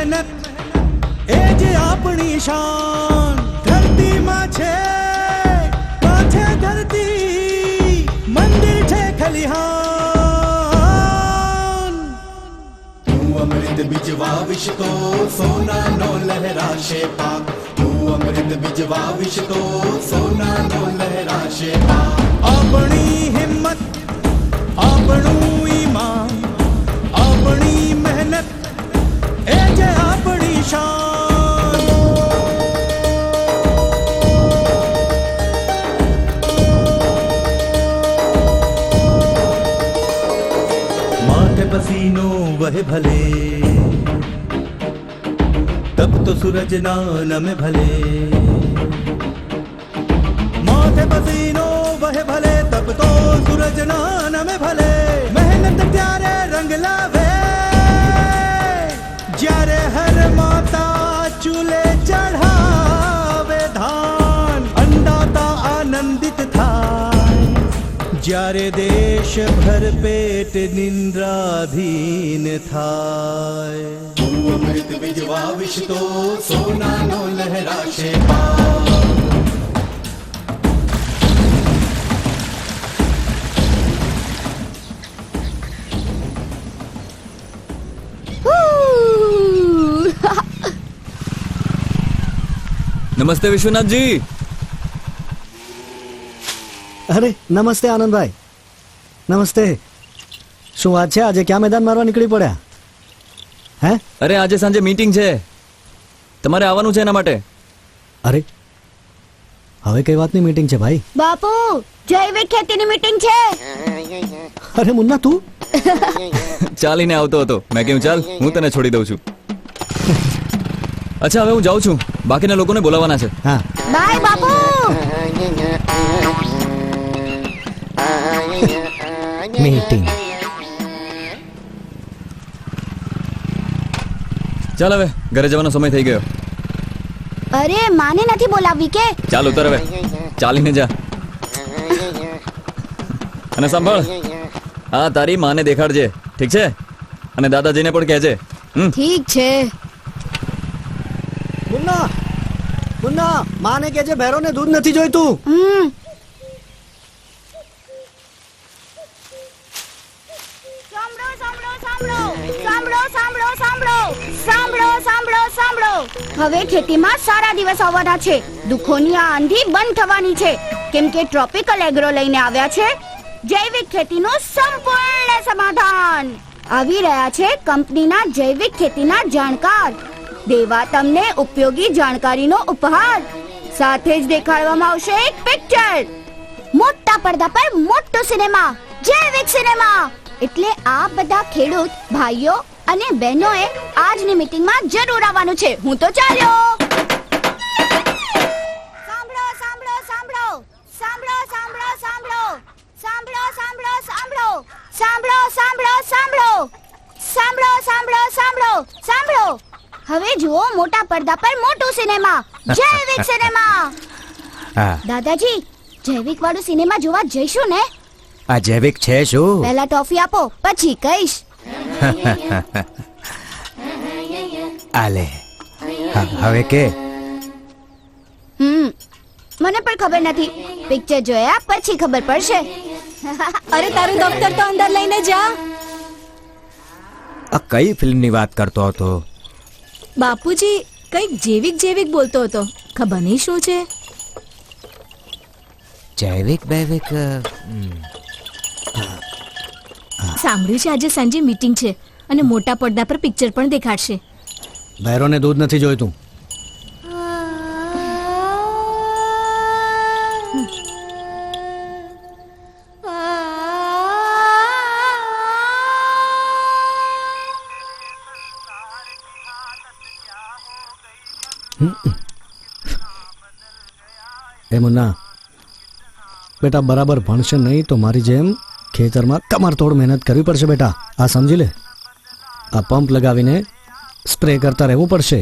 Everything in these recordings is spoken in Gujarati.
મહેનત એ જ આપણી શાન. ધરતીમાં છે પાછે ધરતી, મંદિર છે ખલિહાન. તું અમૃત બીજ વાવીશ તો સોનાનો લહેરાશે પાક. તું અમૃત બીજ વાવીશ તો સોનાનો લહેરાશે પાક. આપણી હિંમત, આપણું ઈમાન, આપણી મહેનત એ જે આપણી શાન. માથે પસીનો વહે ભલે, તબ તો સૂરજ ના નમે ભલે. માથે પસીનો વહે ભલે, તબ તો સૂરજ ના નમે ભલે. મહેનત ત્યારે રંગ લાવે જ્યારે હર માતા ચૂલે ચઢાવે ધાન. અન્નદાતા આનંદિત થાય જ્યારે દેશ ભર પેટ નિંદ્રાધીન થાય. તું અમૃત બીજ વાવીશ તો સોનાનો લહેરાશે પાક. નમસ્તે વિશ્વનાથજી. અરે નમસ્તે આનંદભાઈ, નમસ્તે. શું વાત છે, આજે ક્યાં મેદાન મારવા નીકળી પડ્યા? હે? અરે આજે સાંજે મીટિંગ છે, તમારે આવવાનું છે એના માટે. અરે હવે કઈ વાતની મીટિંગ છે ભાઈ? બાપુ, જૈવિક ખેતીની મીટિંગ છે. અરે મુન્ના તું ચાલીને આવતો હતો, મેં કહ્યું ચાલ હું તને છોડી દઉં છું. અચ્છા હવે હું જાઉં છું, બાકીના લોકોને બોલાવવાના છે. હા બાય બાપુ. મીટિંગ. ચાલ હવે ઘરે જવાનો સમય થઈ ગયો. અરે માને નથી બોલાવવી કે? ચાલ ઉતર હવે, ચાલીને જા. અને સાંભળ, હા તારી માને દેખાડજે, ઠીક છે? અને દાદાજીને પણ કહેજે. ઠીક છે. મુન્ના, મુન્ના માને કે જે ભેરોને દૂધ નથી જોઈતું. હવે ખેતીમાં સારા દિવસ આવવાના છે. દુઃખોની આ આંધી બંધ થવાની છે, કેમ કે ટ્રોપિકલ એગ્રો લઈને આવ્યા છે જૈવિક ખેતીનું સંપૂર્ણ સમાધાન. આવી રહ્યા છે કંપનીના જૈવિક ખેતીના જાણકાર. દેવા તમને ઉપયોગી જાણકારીનો ઉપહાર. સાથે જ દેખાડવામાં આવશે એક પિક્ચર. મોટા પડદા પર મોટો સિનેમા, જૈવિક સિનેમા. એટલે આ બધા ખેડૂત ભાઈઓ અને બહેનોએ આજની મીટિંગમાં જરૂર આવવાનું છે. હું તો ચાલ્યો. સાંભળો સાંભળો સાંભળો સાંભળો સાંભળો સાંભળો સાંભળો સાંભળો સાંભળો સાંભળો સાંભળો સાંભળો સાંભળો સાંભળો સાંભળો સાંભળો. હવે જુઓ મોટા પડદા પર મોટું સિનેમા, જૈવિક સિનેમા. દાદાજી, જૈવિક વાળું સિનેમા જોવા જઈશું ને? આ જૈવિક છે શું? પહેલા ટોફી આપો, પછી કહીશ. આલે હવે કે મને પણ ખબર નથી, પિક્ચર જોયા પછી ખબર પડશે. અરે તારું દફતર તો અંદર લઈને જા. આ કઈ ફિલ્મની વાત કરતો હતો? બાપુજી કંઈક જૈવિક જૈવિક બોલતો હતો, ખબર નહીં શું છે. જૈવિક બૈવિક સાંભળ્યું છે આજે સાંજે મીટિંગ છે અને મોટા પડદા પર પિક્ચર પણ દેખાડશે. ભેરોને દૂધ નથી જોઈતું. એ મુન્ના બેટા, બરાબર ભણશે નહીં તો મારી જેમ ખેતરમાં કમરતોડ મહેનત કરવી પડશે બેટા. આ સમજી લે. આ પંપ લગાવીને સ્પ્રે કરતા રહેવું પડશે,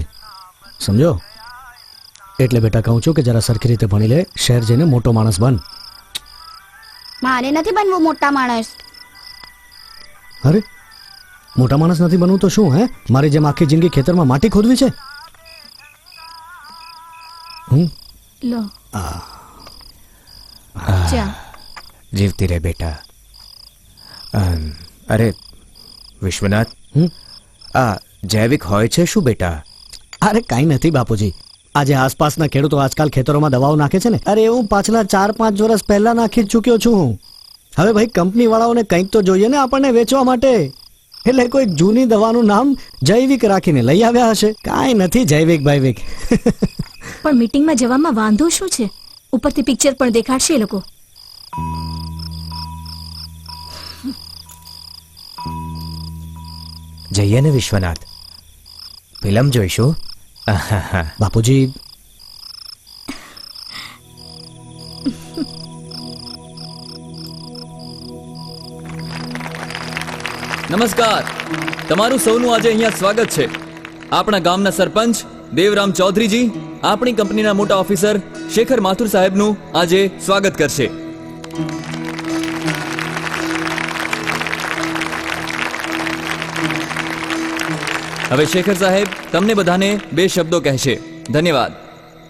સમજો? એટલે બેટા કહું છું કે જરા સરખી રીતે ભણી લે, શહેર જઈને મોટો માણસ બન. મારે નથી બનવું મોટા માણસ. અરે મોટા માણસ નથી બનવું તો શું હે? મારી જેમ આખી જિંદગી ખેતરમાં માટી ખોદવી છે? લો ચા. જીવતી રહે બેટા. અરે વિશ્વનાથ, આ જૈવિક હોય છે શું બેટા? અરે કાંઈ નથી બાપુજી. આજે આસપાસના ખેડૂતો આજકાલ ખેતરોમાં દવાઓ નાખે છે ને, અરે હું પાછલા 4-5 વર્ષ પહેલા નાખી જ ચૂક્યો છું. હવે ભાઈ કંપની વાળાઓને કંઈક તો જોઈએ ને આપણને વેચવા માટે, એટલે કોઈ જૂની દવાનું નામ જૈવિક રાખીને લઈ આવ્યા હશે. કાંઈ નથી જૈવિક ભાઈવિક. પણ મીટિંગમાં જવામાં વાંધો શું છે? ઉપરથી પિક્ચર પણ દેખાડશે એ લોકો. જઈએ ને વિશ્વનાથ, ફિલ્મ જોઈશું. બાપુજી નમસ્કાર. તમારું સૌનું આજે અહીંયા સ્વાગત છે. આપણા ગામના સરપંચ દેવરામ ચૌધરીજી આપણી કંપનીના મોટા ઓફિસર શેખર માથુર સાહેબનું આજે સ્વાગત કરશે. હવે શેખર સાહેબ તમને બધાને 2 શબ્દો કહેશે. ધન્યવાદ.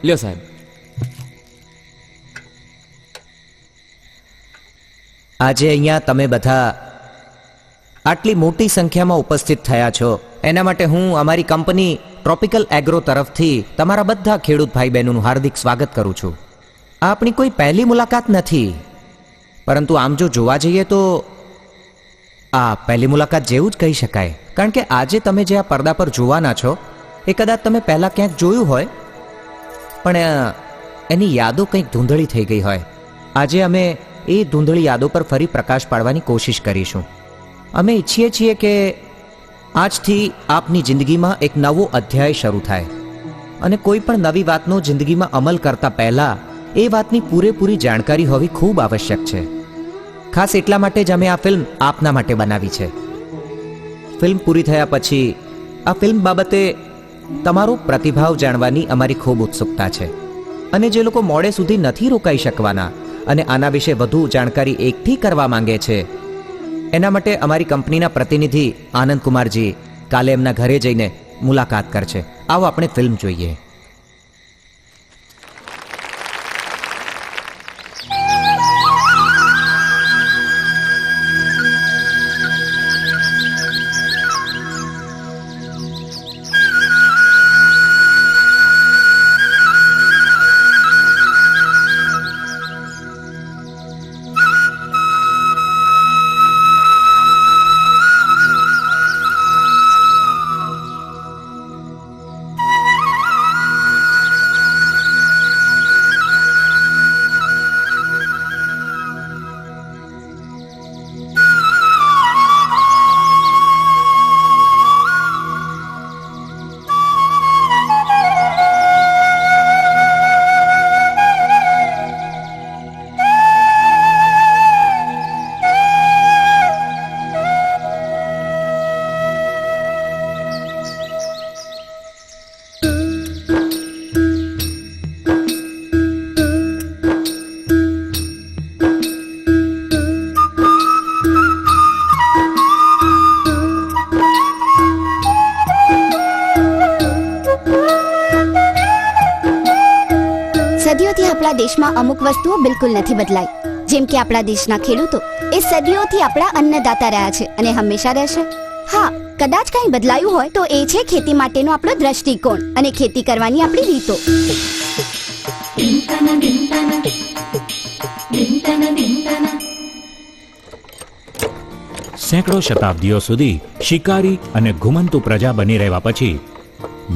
લ્યો સાહેબ. આજે અહીંયા તમે બધા આટલી મોટી સંખ્યામાં ઉપસ્થિત થયા છો એના માટે હું અમારી કંપની ટ્રોપિકલ એગ્રો તરફથી તમારા બધા ખેડૂત ભાઈ બહેનોનું હાર્દિક સ્વાગત કરું છું. આ આપણી કોઈ પહેલી મુલાકાત નથી, પરંતુ આમ જો જોવા જઈએ તો આ પહેલી મુલાકાત જેવું જ કહી શકાય. કારણ કે આજે તમે જે આ પડદા પર જોવાના છો એ કદાચ તમે પહેલાં ક્યાંક જોયું હોય, પણ એની યાદો કંઈક ધૂંધળી થઈ ગઈ હોય. આજે અમે એ ધૂંધળી યાદો પર ફરી પ્રકાશ પાડવાની કોશિશ કરીશું. અમે ઈચ્છીએ છીએ કે આજથી આપની જિંદગીમાં એક નવો અધ્યાય શરૂ થાય, અને કોઈ પણ નવી વાતનો જિંદગીમાં અમલ કરતા પહેલાં એ વાતની પૂરેપૂરી જાણકારી હોવી ખૂબ આવશ્યક છે. ખાસ એટલા માટે જ અમે આ ફિલ્મ આપના માટે બનાવી છે. ફિલ્મ પૂરી થયા પછી આ ફિલ્મ બાબતે તમારો પ્રતિભાવ જાણવાની અમારી ખૂબ ઉત્સુકતા છે. અને જે લોકો મોડે સુધી નથી રોકાઈ શકવાના અને આના વિશે વધુ જાણકારી એકઠી કરવા માંગે છે, એના માટે અમારી કંપનીના પ્રતિનિધિ આનંદ કુમારજી કાલે એમના ઘરે જઈને મુલાકાત કરશે. આવો આપણે ફિલ્મ જોઈએ. સદીઓથી આપણા દેશમાં અમુક વસ્તુઓ બિલકુલ નથી બદલાઈ. જેમ કે આપણા દેશના ખેડૂતો એ સદીઓથી આપણા અન્નદાતા રહ્યા છે અને હંમેશા રહેશે. હા, કદાચ કંઈ બદલાયું હોય તો એ છે ખેતી માટેનો આપણો દ્રષ્ટિકોણ અને ખેતી કરવાની આપણી રીતો. સેંકડો શતાબ્દીઓ સુધી શિકારી અને ઘુમંતુ પ્રજા બની રહેવા પછી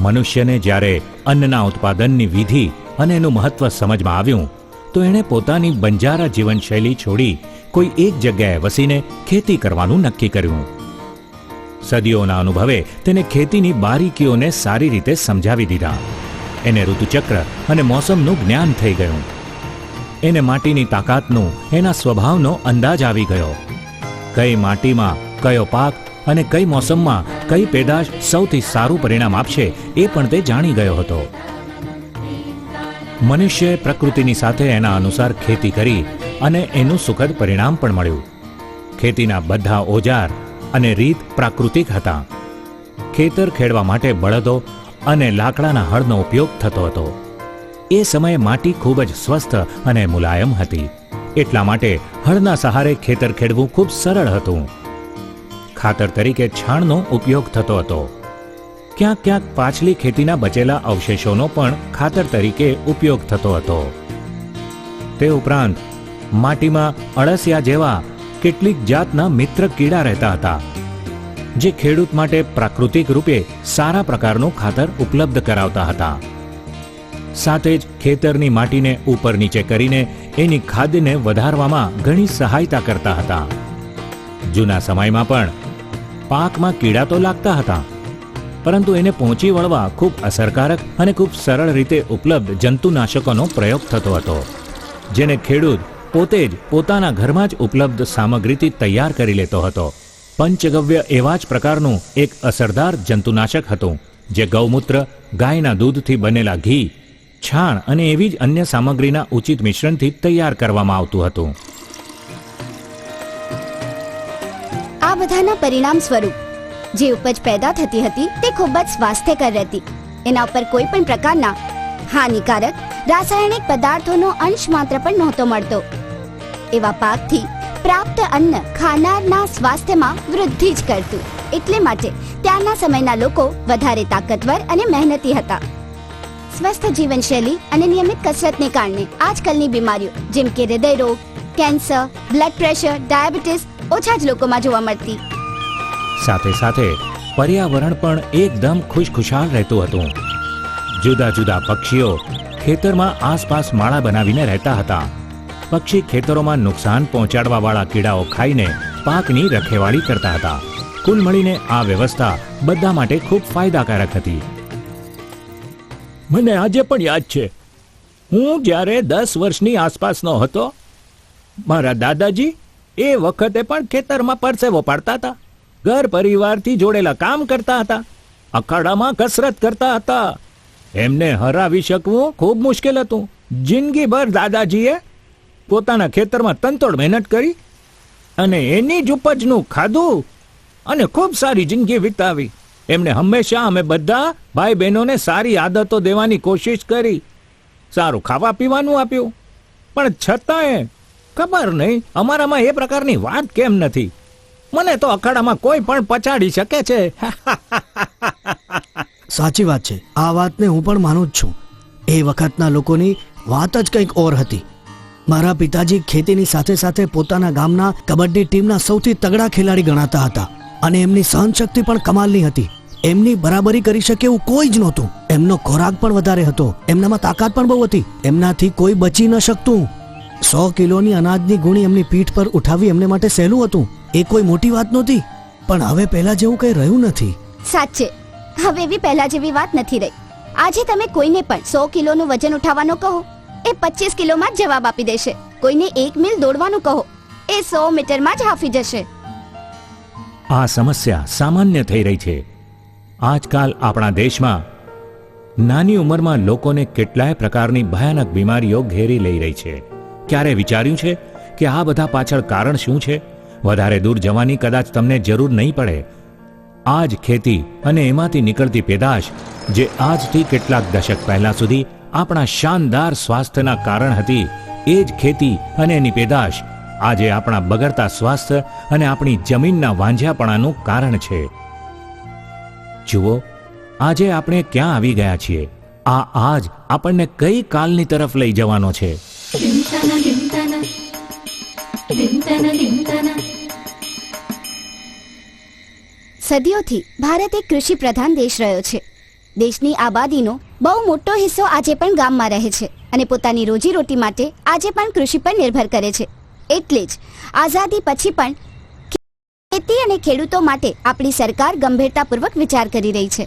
મનુષ્યને જ્યારે અન્નના ઉત્પાદનની વિધિ અને એનું મહત્વ સમજમાં આવ્યું તો એણે પોતાની બંજારા જીવનશૈલી છોડી કોઈ એક જગ્યાએ વસીને ખેતી કરવાનું નક્કી કર્યું. સદીઓના અનુભવે તેને ખેતીની બારીકીઓને સારી રીતે સમજાવી દીધા. એને ઋતુચક્ર અને મોસમનું જ્ઞાન થઈ ગયું. એને માટીની તાકાતનું, એના સ્વભાવનો અંદાજ આવી ગયો. કઈ માટીમાં કયો પાક અને કઈ મોસમમાં કઈ પેદાશ સૌથી સારું પરિણામ આપશે એ પણ તે જાણી ગયો હતો. મનુષ્યએ પ્રકૃતિની સાથે એના અનુસાર ખેતી કરી અને એનું સુખદ પરિણામ પણ મળ્યું. ખેતીના બધા ઓજાર અને રીત પ્રાકૃતિક હતા. ખેતર ખેડવા માટે બળદો અને લાકડાના હળનો ઉપયોગ થતો હતો. એ સમયે માટી ખૂબ જ સ્વસ્થ અને મુલાયમ હતી. એટલા માટે હળના સહારે ખેતર ખેડવું ખૂબ સરળ હતું. ખાતર તરીકે છાણનો ઉપયોગ થતો હતો. ક્યાંક ક્યાંક પાછલી ખેતીના બચેલા અવશેષોનો પણ ખાતર તરીકે ઉપયોગ થતો હતો. તે ઉપરાંત માટીમાં અળસિયા જેવા કેટલીક જાતના મિત્ર કીડા રહેતા હતા, જે ખેડૂત માટે પ્રાકૃતિક રૂપે સારા પ્રકારનું ખાતર ઉપલબ્ધ કરાવતા હતા. સાથે જ ખેતરની માટીને ઉપર નીચે કરીને એની ખાદ્યને વધારવામાં ઘણી સહાયતા કરતા હતા. જૂના સમયમાં પણ પાકમાં કીડા તો લાગતા હતા, પરંતુ એને પહોંચી વળવા ખૂબ અસરકારક અને ખૂબ સરળ રીતે ઉપલબ્ધ જંતુનાશકોનો પ્રયોગ થતો હતો, જેને ખેડૂત પોતે જ પોતાના ઘરમાં જ ઉપલબ્ધ સામગ્રીથી તૈયાર કરી લેતો હતો. પંચગવ્ય એવા જ પ્રકારનું એક અસરદાર જંતુનાશક હતું, જે ગૌમૂત્ર, ગાયના દૂધથી બનેલા ઘી, છાણ અને એવી જ અન્ય સામગ્રીના ઉચિત મિશ્રણથી તૈયાર કરવામાં આવતું હતું. આ બધાના પરિણામ સ્વરૂપ જે ઉપજ પેદા થતી હતી તે ખૂબ જ સ્વાસ્થ્યકર હતી. એના ઉપર કોઈ પણ પ્રકારના હાનિકારક રાસાયણિક પદાર્થોનો અંશ માત્ર પણ નહોતો મળતો. એવા પાકથી પ્રાપ્ત અન્ન ખાનારના સ્વાસ્થ્યમાં વૃદ્ધિ જ કરતું. એટલે માટે ત્યારના સમયના લોકો વધારે તાકાતવર અને મહેનતી હતા. સ્વસ્થ જીવનશૈલી અને નિયમિત કસરતને કારણે આજકાલની બીમારીઓ જેમ કે હૃદય રોગ, કેન્સર, બ્લડ પ્રેશર, ડાયાબિટીસ ઓછા જ લોકોમાં જોવા મળતી. સાથે સાથે પર્યાવરણ પણ એકદમ ખુશખુશાલ રહેતું હતું. જુદા જુદા પક્ષીઓ ખેતરમાં આસપાસ માળા બનાવીને રહેતા હતા. પક્ષી ખેતરોમાં નુકસાન પહોંચાડવા વાળા કીડાઓ ખાઈને પાકની રખેવાળી કરતા હતા. કુલ મળીને આ વ્યવસ્થા બધા માટે ખૂબ ફાયદાકારક હતી. મને આજે પણ યાદ છે, હું જ્યારે 10 વર્ષની આસપાસનો હતો, મારા દાદાજી એ વખતે પણ ખેતરમાં પરસેવો પાડતા હતા, ઘર પરિવારથી જોડેલા કામ કરતા હતા, અખાડામાં કસરત કરતા હતા. એમને હરાવી શકવું ખૂબ મુશ્કેલ હતું. જિંદગીભર દાદાજીએ પોતાના ખેતરમાં તનતોડ મહેનત કરી અને એની જ ઉપજનું ખાધું અને ખૂબ સારી જિંદગી વિતાવી. એમને હંમેશા અમે બધા ભાઈ બહેનોને સારી આદતો દેવાની કોશિશ કરી, સારું ખાવા પીવાનું આપ્યું, પણ છતાંય ખબર નહીં અમારામાં એ પ્રકારની વાત કેમ નથી. મને તો અખાડામાં કોઈ પણ પછાડી શકે છે. સાચી વાત છે. આ વાતને હું પણ માનું જ છું. એ વખતના લોકોની વાત જ કંઈક ઓર હતી. મારા પિતાજી ખેતીની સાથે સાથે પોતાના ગામના કબડ્ડી ટીમના સૌથી તગડા ખેલાડી ગણાતા હતા અને એમની સહનશક્તિ પણ કમાલની હતી. એમની બરાબરી કરી શકે એવું કોઈ જ નહોતું. એમનો ખોરાક પણ વધારે હતો, એમનામાં તાકાત પણ બહુ હતી. એમનાથી કોઈ બચી ન શકતું. 100 કિલોની અનાજની ગુણી એમની પીઠ પર ઉઠાવવી એમને માટે સહેલું હતું. એ કોઈ મોટી વાત નહોતી. પણ હવે પહેલા જેવું કંઈ રહ્યું નથી. સાચે હવે એવી પહેલા જેવી વાત નથી રહી. આજે તમે કોઈને પણ 100 કિલોનું વજન ઉઠાવવાનું કહો, એ 25 કિલોમાં જ જવાબ આપી દેશે. કોઈને 1 મીલ દોડવાનું કહો, એ 100 મીટરમાં જ હાંફી જશે. આ સમસ્યા સામાન્ય થઈ રહી છે. આજકાલ આપણા દેશમાં નાની ઉંમરમાં લોકોને કેટલાય પ્રકારની ભયાનક બીમારીઓ ઘેરી લઈ રહી છે. ક્યારે વિચાર્યું છે કે આ બધા પાછળ કારણ શું છે? વધારે દૂર જવાની કદાચ તમને જરૂર નહીં પડે. આ જ ખેતી અને એમાંથી નીકળતી પેદાશ, જે આજથી કેટલાક દશક પહેલા સુધી આપણા શાનદાર સ્વાસ્થ્યના કારણ હતી, એ જ ખેતી અને એની પેદાશ આજે આપણા બગડતા સ્વાસ્થ્ય અને આપણી જમીનના વાંઝાપણાનું કારણ છે. જુઓ, આજે આપણે ક્યાં આવી ગયા છીએ. આ આજ આપણને કઈ કાલની તરફ લઈ જવાનો છે. સદીઓથી ભારત એક કૃષિ પ્રધાન દેશ રહ્યો છે. દેશની આબાદીનો બહુ મોટો હિસ્સો આજે પણ ગામમાં રહે છે અને પોતાની રોજીરોટી માટે આજે પણ કૃષિ પર નિર્ભર કરે છે. એટલે જ આઝાદી પછી પણ ખેતી અને ખેડૂતો માટે આપણી સરકાર ગંભીરતાપૂર્વક વિચાર કરી રહી છે.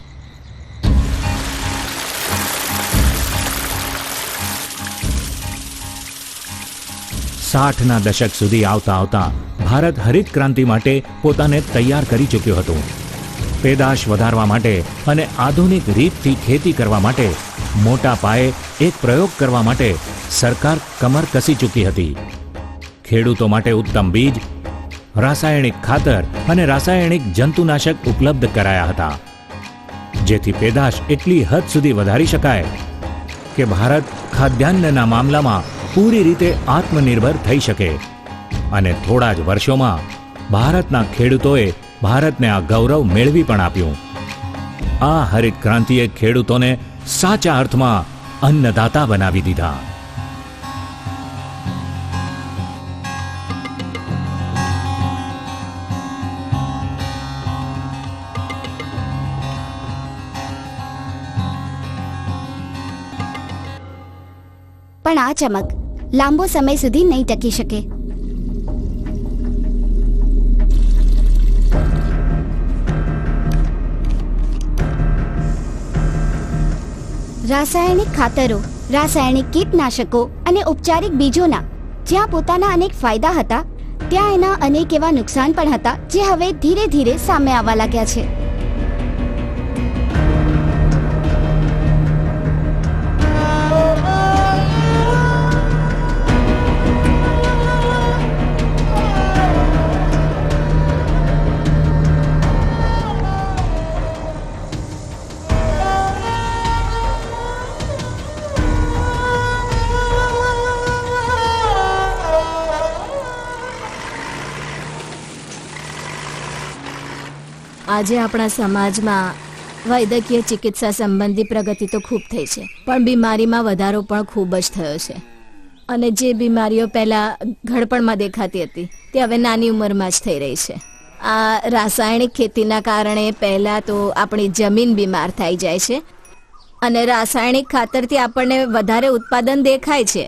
ના દશક સુધી આવતા આવતા ભારત હરિત ક્રાંતિ માટે પોતાને તૈયાર કરી ચૂક્યું હતું. પેદાશ વધારવા માટે અને આધુનિક રીતથી ખેતી કરવા માટે મોટા પાયે એક પ્રયોગ કરવા માટે સરકાર કમર કસી ચૂકી હતી. ખેડૂતો માટે ઉત્તમ બીજ, રાસાયણિક ખાતર અને રાસાયણિક જંતુનાશક ઉપલબ્ધ કરાયા હતા, જેથી પેદાશ એટલી હદ સુધી વધારી શકાય કે ભારત ખાદ્યાન્નના મામલામાં પૂરી રીતે આત્મનિર્ભર થઈ શકે. અને થોડા જ વર્ષોમાં ભારતના ખેડૂતોએ ભારતને આ ગૌરવ મેળવી પણ આપ્યું. આ હરિત ક્રાંતિએ ખેડૂતોને સાચા અર્થમાં અન્નદાતા બનાવી દીધા. પણ આ ચમક લાંબો સમય સુધી નહીં ટકી શકે. રાસાયણિક ખાતરો, રાસાયણિક કીટનાશકો અને ઉપચારિક બીજોના જ્યાં પોતાના અનેક ફાયદા હતા, ત્યાં એના અનેક એવા નુકસાન પણ હતા જે હવે ધીરે ધીરે સામે આવવા લાગ્યા છે. આજે આપણા સમાજમાં વૈદ્યકીય ચિકિત્સા સંબંધી પ્રગતિ તો ખૂબ થઈ છે, પણ બીમારીમાં વધારો પણ ખૂબ જ થયો છે. અને જે બીમારીઓ પહેલા ઘડપણમાં દેખાતી હતી તે હવે નાની ઉંમરમાં જ થઈ રહી છે. આ રાસાયણિક ખેતીના કારણે પહેલા તો આપણી જમીન બીમાર થઈ જાય છે અને રાસાયણિક ખાતરથી આપણને વધારે ઉત્પાદન દેખાય છે,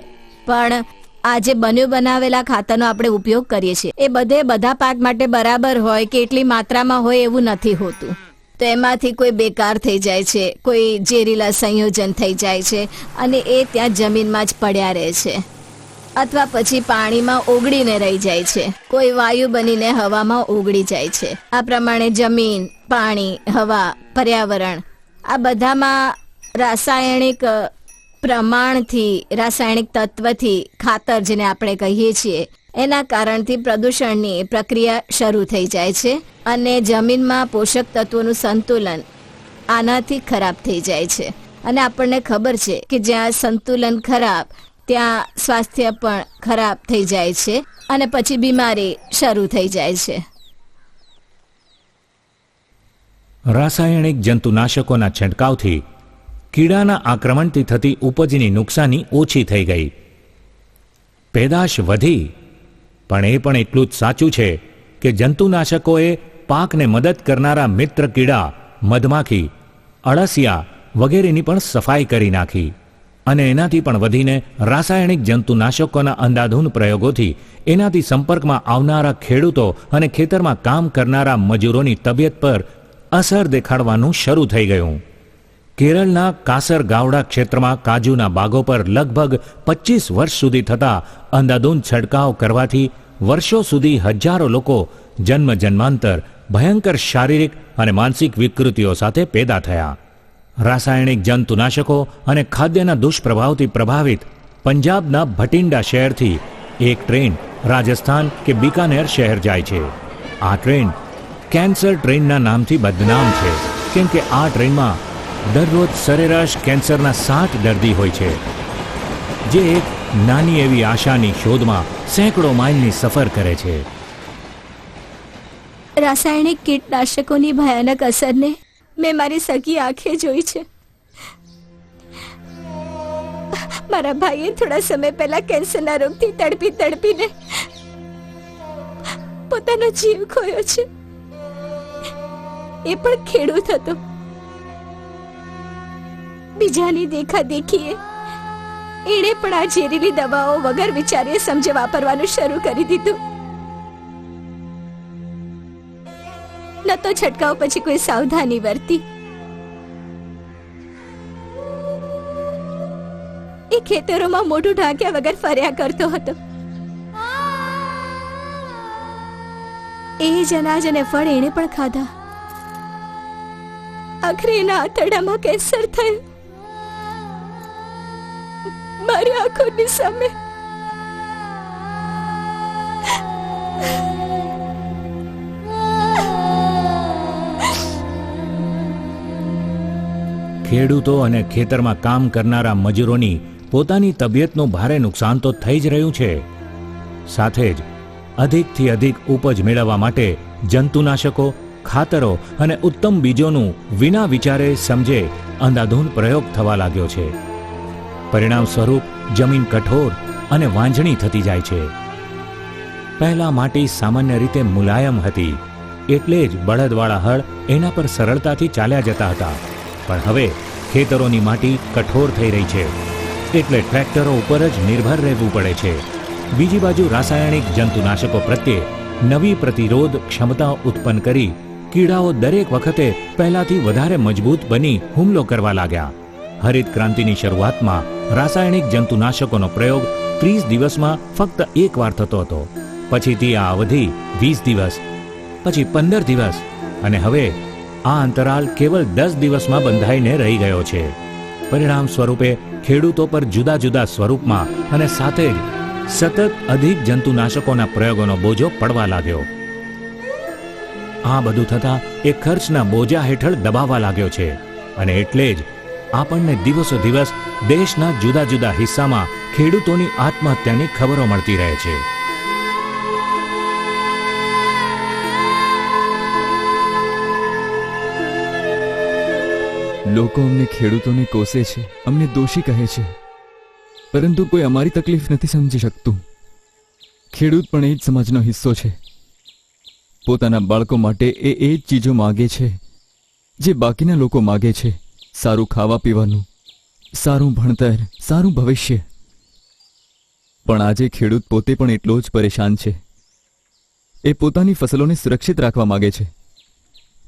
પણ આજે બનાવેલા ખાતરનો આપણે ઉપયોગ કરીએ છીએ એ બધા પાક માટે બરાબર હોય કે એટલી માત્રામાં હોય એવું નથી હોતું. તો એમાંથી કોઈ બેકાર થઈ જાય છે, કોઈ ઝેરીલા સંયોજન થઈ જાય છે અને એ ત્યાં જમીનમાં જ પડ્યા રહે છે અથવા પછી પાણીમાં ઓગળીને રહી જાય છે, કોઈ વાયુ બનીને હવામાં ઓગળી જાય છે. આ પ્રમાણે જમીન, પાણી, હવા, પર્યાવરણ આ બધામાં રાસાયણિક પ્રમાણથી, રાસાયણિક તત્વથી ખાતર જેને આપણે કહીએ છીએ એના કારણથી પ્રદૂષણની પ્રક્રિયા શરૂ થઈ જાય છે અને જમીનમાં પોષક તત્વોનું સંતુલન આનાથી ખરાબ થઈ જાય છે. અને આપણને ખબર છે કે જ્યાં સંતુલન ખરાબ ત્યાં સ્વાસ્થ્ય પણ ખરાબ થઈ જાય છે અને પછી બીમારી શરૂ થઈ જાય છે. રાસાયણિક જંતુનાશકોના છંટકાવથી કીડાના આક્રમણથી થતી ઉપજની નુકસાની ઓછી થઈ ગઈ. પેદાશ વધી, પણ એ પણ એટલું જ સાચું છે કે જંતુનાશકોએ પાકને મદદ કરનારા મિત્ર કીડા, મધમાખી, અળસિયા વગેરેની પણ સફાઈ કરી નાખી. અને એનાથી પણ વધીને રાસાયણિક જંતુનાશકોના અંધાધૂંધ પ્રયોગોથી એનાથી સંપર્કમાં આવનારા ખેડૂતો અને ખેતરમાં કામ કરનારા મજૂરોની તબિયત પર અસર દેખાડવાનું શરૂ થઈ ગયું. કેરળના કાસરગાવડા ક્ષેત્રમાં કાજુના બાગો પર લગભગ 25 વર્ષ સુધી થતા અંધાધૂંધ છંટકાવ કરવાથી વર્ષો સુધી હજારો લોકો જન્મ જન્માંતર ભયંકર શારીરિક અને માનસિક વિકૃતિઓ સાથે પેદા થયા. રાસાયણિક જંતુનાશકો અને ખાદ્યના દુષ્પ્રભાવથી પ્રભાવિત પંજાબના ભટિંડા શહેરથી એક ટ્રેન રાજસ્થાન કે બિકાનેર શહેર જાય છે. આ ટ્રેન કેન્સર ટ્રેનના નામથી બદનામ છે, કેમ કે આ ટ્રેનમાં દરરોજ સરેરાશ કેન્સરના 60 દર્દી હોય છે, જે એક નાની એવી આશાની શોધમાં સેંકડો માઇલની સફર કરે છે. રાસાયણિક કીટનાશકોની ભયાનક અસરને મેં મારી સગી આંખે જોઈ છે. મારા ભાઈએ થોડા સમય પહેલા કેન્સરના રોગથી તડપીને પોતાનો જીવ ખોયો છે. એ પણ ખેડૂત હતો. બીજાની દેખાદેખીએ એણે પણ આ ઝેરીલી દવાઓ વગર વિચારીએ સમજે વાપરવાનું શરૂ કરી દીધું. ન તો છંટકાવ પછી કોઈ સાવધાની વર્તી. એ ખેતરોમાં મોઢું ઢાંક્યા વગર ફર્યા કરતો હતો. એ જ અનાજ અને ફળ એણે પણ ખાધા. આખરે એના આંતરડામાં કેન્સર થયું. મારી આંખોની સામે ખેડૂતો અને ખેતરમાં કામ કરનારા મજૂરોની પોતાની તબિયતનું ભારે નુકસાન તો થઈ જ રહ્યું છે. સાથે જ અધિકથી અધિક ઉપજ મેળવવા માટે જંતુનાશકો, ખાતરો અને ઉત્તમ બીજોનું વિના વિચારે સમજે અંધાધૂંધ પ્રયોગ થવા લાગ્યો છે. પરિણામ સ્વરૂપ જમીન કઠોર અને વાંજણી થતી જાય છે. પહેલા માટી સામાન્ય રીતે મુલાયમ હતી, એટલે જ બળદવાળા હળ એના પર સરળતાથી ચાલ્યા જતા હતા. પણ હવે ખેતરોની માટી કઠોર થઈ રહી છે, એટલે ટ્રેક્ટરો ઉપર જ નિર્ભર રહેવું પડે છે. બીજી બાજુ રાસાયણિક જંતુનાશકો પ્રત્યે નવી પ્રતિરોધ ક્ષમતા ઉત્પન્ન કરી કીડાઓ દરેક વખતે પહેલાથી વધારે મજબૂત બની હુમલો કરવા લાગ્યા. હરિત ક્રાંતિની શરૂઆતમાં રાસાયણિક જંતુનાશકોનો પ્રયોગ 30 દિવસમાં ફક્ત એકવાર થતો હતો. પછીથી આ અવધિ 20 દિવસ, પછી 15 દિવસ અને હવે આ અંતરાલ કેવલ 10 દિવસમાં બંધાઈને રહી ગયો છે. પરિણામ સ્વરૂપે ખેડૂતો પર જુદા જુદા સ્વરૂપમાં અને સાથે જ સતત અધિક જંતુનાશકોના પ્રયોગોનો બોજો પડવા લાગ્યો. આ બધું થતાં એ ખર્ચના બોજા હેઠળ દબાવવા લાગ્યો છે અને એટલે જ આપણને દિવસો દિવસ દેશના જુદા જુદા હિસ્સામાં ખેડૂતોની આત્મહત્યાની ખબરો મળતી રહે છે. લોકો અમને ખેડૂતોને કોસે છે, અમને દોષી કહે છે, પરંતુ કોઈ અમારી તકલીફ નથી સમજી શકતું. ખેડૂત પણ એ જ સમાજનો હિસ્સો છે. પોતાના બાળકો માટે એ જ ચીજો માગે છે જે બાકીના લોકો માગે છે. સારું ખાવા પીવાનું, સારું ભણતર, સારું ભવિષ્ય. પણ આજે ખેડૂત પોતે પણ એટલો જ પરેશાન છે. એ પોતાની ફસલોને સુરક્ષિત રાખવા માગે છે,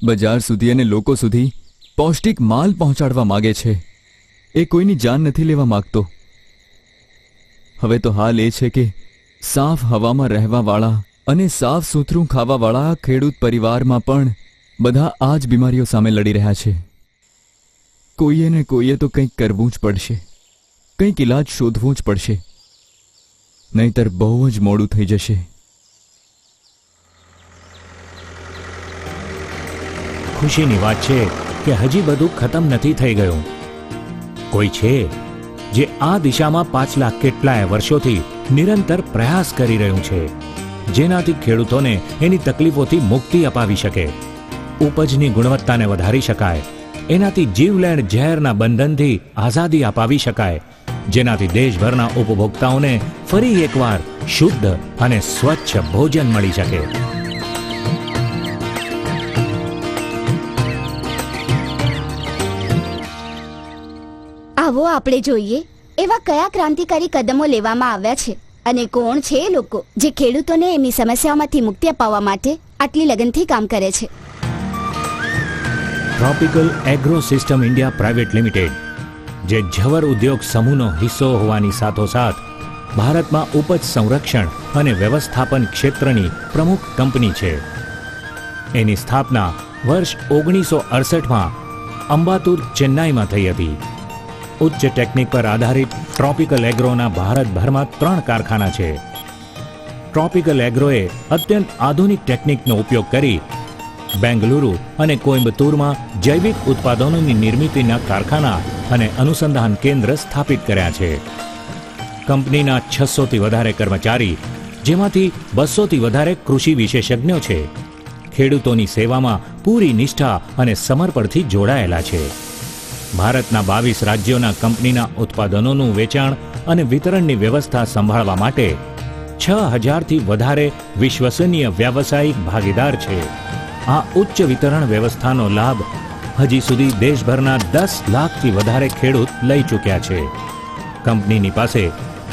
બજાર સુધી અને લોકો સુધી પૌષ્ટિક માલ પહોંચાડવા માગે છે. એ કોઈની જાન નથી લેવા માંગતો. હવે તો હાલ એ છે કે સાફ હવામાં રહેવાવાળા અને સાફ સૂથરું ખાવાવાળા ખેડૂત પરિવારમાં પણ બધા આ જ બીમારીઓ સામે લડી રહ્યા છે. કોઈએ ને કોઈએ તો કંઈક કરવું જ પડશે, કંઈક ઇલાજ શોધવું જ પડશે, નહીતર બહુ જ મોડું થઈ જશે. ખુશીની વાત છે કે હજી બધું ખતમ નથી થઈ ગયું. કોઈ છે જે આ દિશામાં પાછલા કેટલાય વર્ષોથી નિરંતર પ્રયાસ કરી રહ્યું છે, જેનાથી ખેડૂતોને એની તકલીફોથી મુક્તિ અપાવી શકે, ઉપજની ગુણવત્તાને વધારી શકાય, એનાથી જીવલેણ ઝેરના બંધનથી આઝાદી અપાવી શકાય, જેનાથી દેશભરના ઉપભોક્તાઓને ફરી એકવાર શુદ્ધ અને સ્વચ્છ ભોજન મળી શકે. આવો આપણે જોઈએ એવા કયા ક્રાંતિકારી કદમો લેવામાં આવ્યા છે અને કોણ છે એ લોકો જે ખેડૂતોને એમની સમસ્યાઓમાંથી મુક્તિ અપાવવા માટે આટલી લગનથી કામ કરે છે. Tropical agro system India private limited, જે ઝવર ઉદ્યોગ સમૂહનો હિસ્સો હોવાની સાથોસાથ ભારતમાં ઉપજ સંરક્ષણ અને વ્યવસ્થાપન ક્ષેત્રની પ્રમુખ કંપની છે. એની સ્થાપના વર્ષ 1968માં અંબાતુર, ચેન્નાઈમાં થઈ હતી. ઉચ્ચ ટેકનિક પર આધારિત ટ્રોપિકલ એગ્રોના ભારતભરમાં 3 કારખાના છે. ટ્રોપિકલ એગ્રોએ અત્યંત આધુનિક ટેકનિકનો ઉપયોગ કરી બેંગલુરુ અને કોઇમ્બતુરમાં જૈવિક ઉત્પાદનોની નિર્મિતીના કારખાના અને અનુસંધાન કેન્દ્ર સ્થાપિત કર્યા છે. કંપનીના 600થી વધારે કર્મચારી, જેમાંથી 200થી વધારે કૃષિ વિશેષજ્ઞો છે, ખેડૂતોની સેવામાં પૂરી નિષ્ઠા અને સમર્પણથી જોડાયેલા છે. ભારતના 22 રાજ્યોના કંપનીના ઉત્પાદનોનું વેચાણ અને વિતરણની વ્યવસ્થા સંભાળવા માટે 6000થી વધારે વિશ્વસનીય વ્યાવસાયિક ભાગીદાર છે. આ ઉચ્ચ વિતરણ વ્યવસ્થાનો લાભ હજી સુધી દેશભરના 10 લાખથી વધારે ખેડૂત લઈ ચૂક્યા છે. કંપનીની પાસે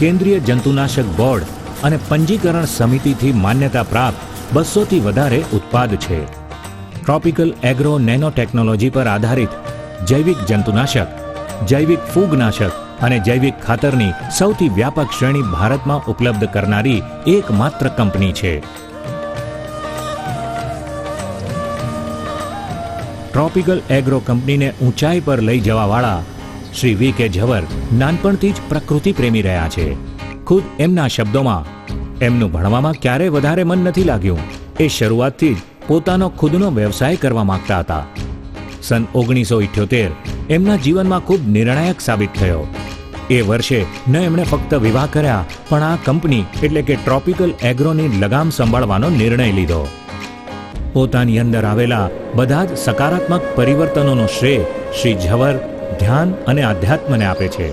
કેન્દ્રીય જંતુનાશક બોર્ડ અને પંજીકરણ સમિતિથી માન્યતા પ્રાપ્ત 200થી વધારે ઉત્પાદ છે. ટ્રોપિકલ એગ્રો નેનો ટેકનોલોજી પર આધારિત જૈવિક જંતુનાશક, જૈવિક ફૂગનાશક અને જૈવિક ખાતરની સૌથી વ્યાપક શ્રેણી ભારતમાં ઉપલબ્ધ કરનારી એકમાત્ર કંપની છે. ટ્રોપિકલ એગ્રો કંપનીને ઊંચાઈ પર લઈ જવાવાળા શ્રી V.K. ઝવર નાનપણથી જ પ્રકૃતિ પ્રેમી રહ્યા છે. ખુદ એમના શબ્દોમાં, એમનું ભણવામાં ક્યારેય વધારે મન નથી લાગ્યું. એ શરૂઆતથી જ પોતાનો ખુદનો વ્યવસાય કરવા માંગતા હતા. સન 1978 એમના જીવનમાં ખૂબ નિર્ણાયક સાબિત થયો. એ વર્ષે ન એમણે ફક્ત વિવાહ કર્યા, પણ આ કંપની એટલે કે ટ્રોપિકલ એગ્રોની લગામ સંભાળવાનો નિર્ણય લીધો. પોતાની અંદર આવેલા બધા જ સકારાત્મક પરિવર્તનોનો શ્રેય શ્રી ઝવર ધ્યાન અને આધ્યાત્મને આપે છે.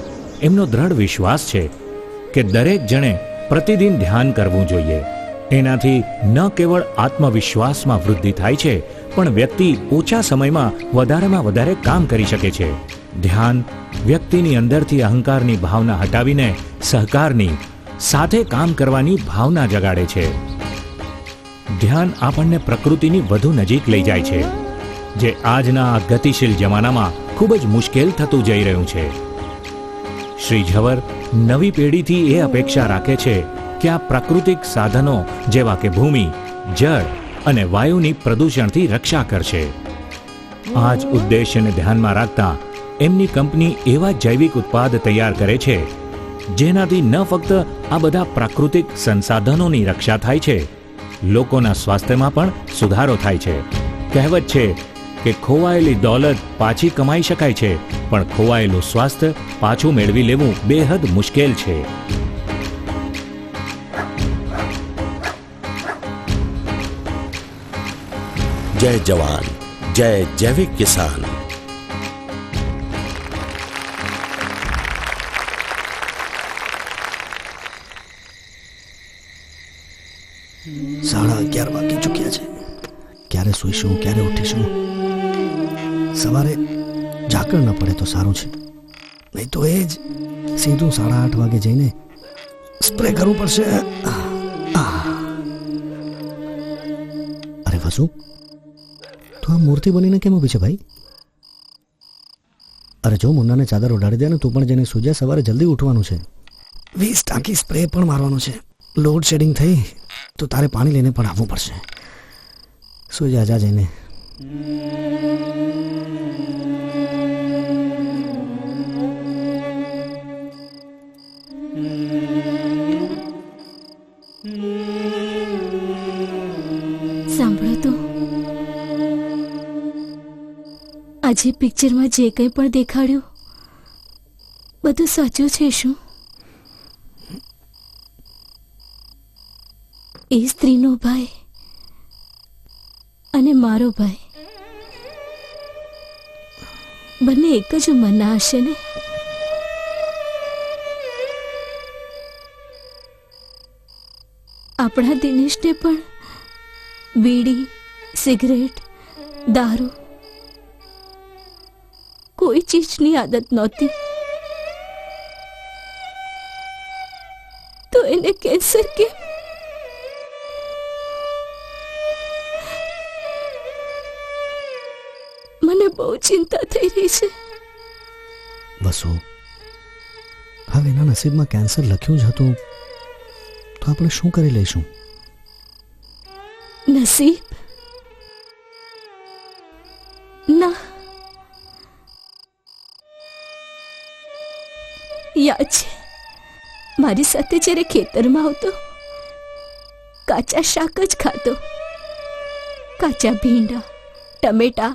એમનો દ્રઢ વિશ્વાસ છે કે દરેક જણે પ્રતિદિન ધ્યાન કરવું જોઈએ. એનાથી ન કેવળ આત્મવિશ્વાસમાં વૃદ્ધિ થાય છે, પણ વ્યક્તિ ઓછા સમયમાં વધારે કામ કરી શકે છે. ધ્યાન વ્યક્તિની અંદરથી અહંકારની ભાવના હટાવીને સહકારની સાથે કામ કરવાની ભાવના જગાડે છે. ધ્યાન આપણને પ્રકૃતિની વધુ નજીક લઈ જાય છે, જે આજના આ ગતિશીલ જમાનામાં ખૂબ જ મુશ્કેલ થતું જઈ રહ્યું છે. શ્રી ઝવર નવી પેઢીથી એ અપેક્ષા રાખે છે કે આ પ્રાકૃતિક સાધનો જેવા કે ભૂમિ, જળ અને વાયુની પ્રદૂષણથી રક્ષા કરશે. આ જ ઉદ્દેશ્યને ધ્યાનમાં રાખતા એમની કંપની એવા જૈવિક ઉત્પાદ તૈયાર કરે છે જેનાથી ન ફક્ત આ બધા પ્રાકૃતિક સંસાધનોની રક્ષા થાય છે, લોકોના સ્વાસ્થ્યમાં પણ સુધારો થાય છે. કહેવત છે કે ખોવાયેલી દોલત પાછી કમાઈ શકાય છે, પણ ખોવાયેલું સ્વાસ્થ્ય પાછું મેળવી લેવું બેહદ મુશ્કેલ છે. જય જવાન, જય જૈવિક કિસાન. સાડા 11 વાગી ચૂક્યા છે. ક્યારે સૂઈશું, ક્યારે ઉઠીશું? સવારે ઝાકળ ન પડે તો સારું છે, નહીં તો એ જ સીધું 8:30 વાગે જઈને સ્પ્રે કરવું પડશે. અરે વસુ, તું આ મૂર્તિ બનીને કેમ ઊભી છે ભાઈ? અરે જો મુન્નાને ચાદર ઓઢાડી દે ને તું પણ જઈને સૂઈ જા. સવારે જલ્દી ઉઠવાનું છે. 20 ટાંકી સ્પ્રે પણ મારવાનો છે. લોડ શેડિંગ થઈ તો તારે પાણી લઈને પણ આવવું પડશે. સૂઈ જા, જા જઈને. સાંભળો તો, આજે પિક્ચરમાં જે કંઈ પણ દેખાડ્યું બધું સાચું છે શું? એ સ્ત્રીનો ભાઈ અને મારો ભાઈ બંને એક જ ઉંમરના હશે ને? આપણા દિનેશને પણ બીડી, સિગરેટ, દારૂ કોઈ ચીજની આદત નહોતી, તો એને કેન્સર કેમ? મને બહુ ચિંતા થઈ રહી છે. વસુ, હવે એના નસીબમાં કેન્સર લખ્યું જ હતું તો આપણે શું કરી લઈશું? નસીબ? ના, યાદ છે મારી સાથે જ્યારે ખેતરમાં આવતો, કાચા શાક જ ખાતો. કાચા ભીંડા, ટમેટા,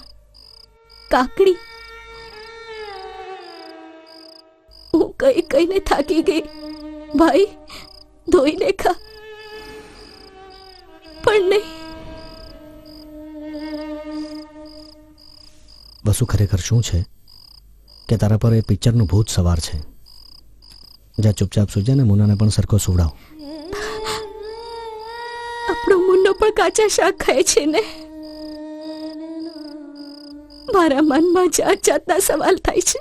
કાકડી. હું કઈ કઈને થાકી ગઈ. ભાઈ ધોઈને ખા, પણ નહીં. વસુ, ખરેખર શું છે કે તારા પર એ પિક્ચરનું ભૂત સવાર છે. જા ચૂપચાપ સુઈ જા ને મુન્નાને પણ સરખો સુવડાવ. આપણો મુન્નો પણ કાચા શાક ખાય છે ને? મારા મનમાં જાત જાતના સવાલ થાય છે.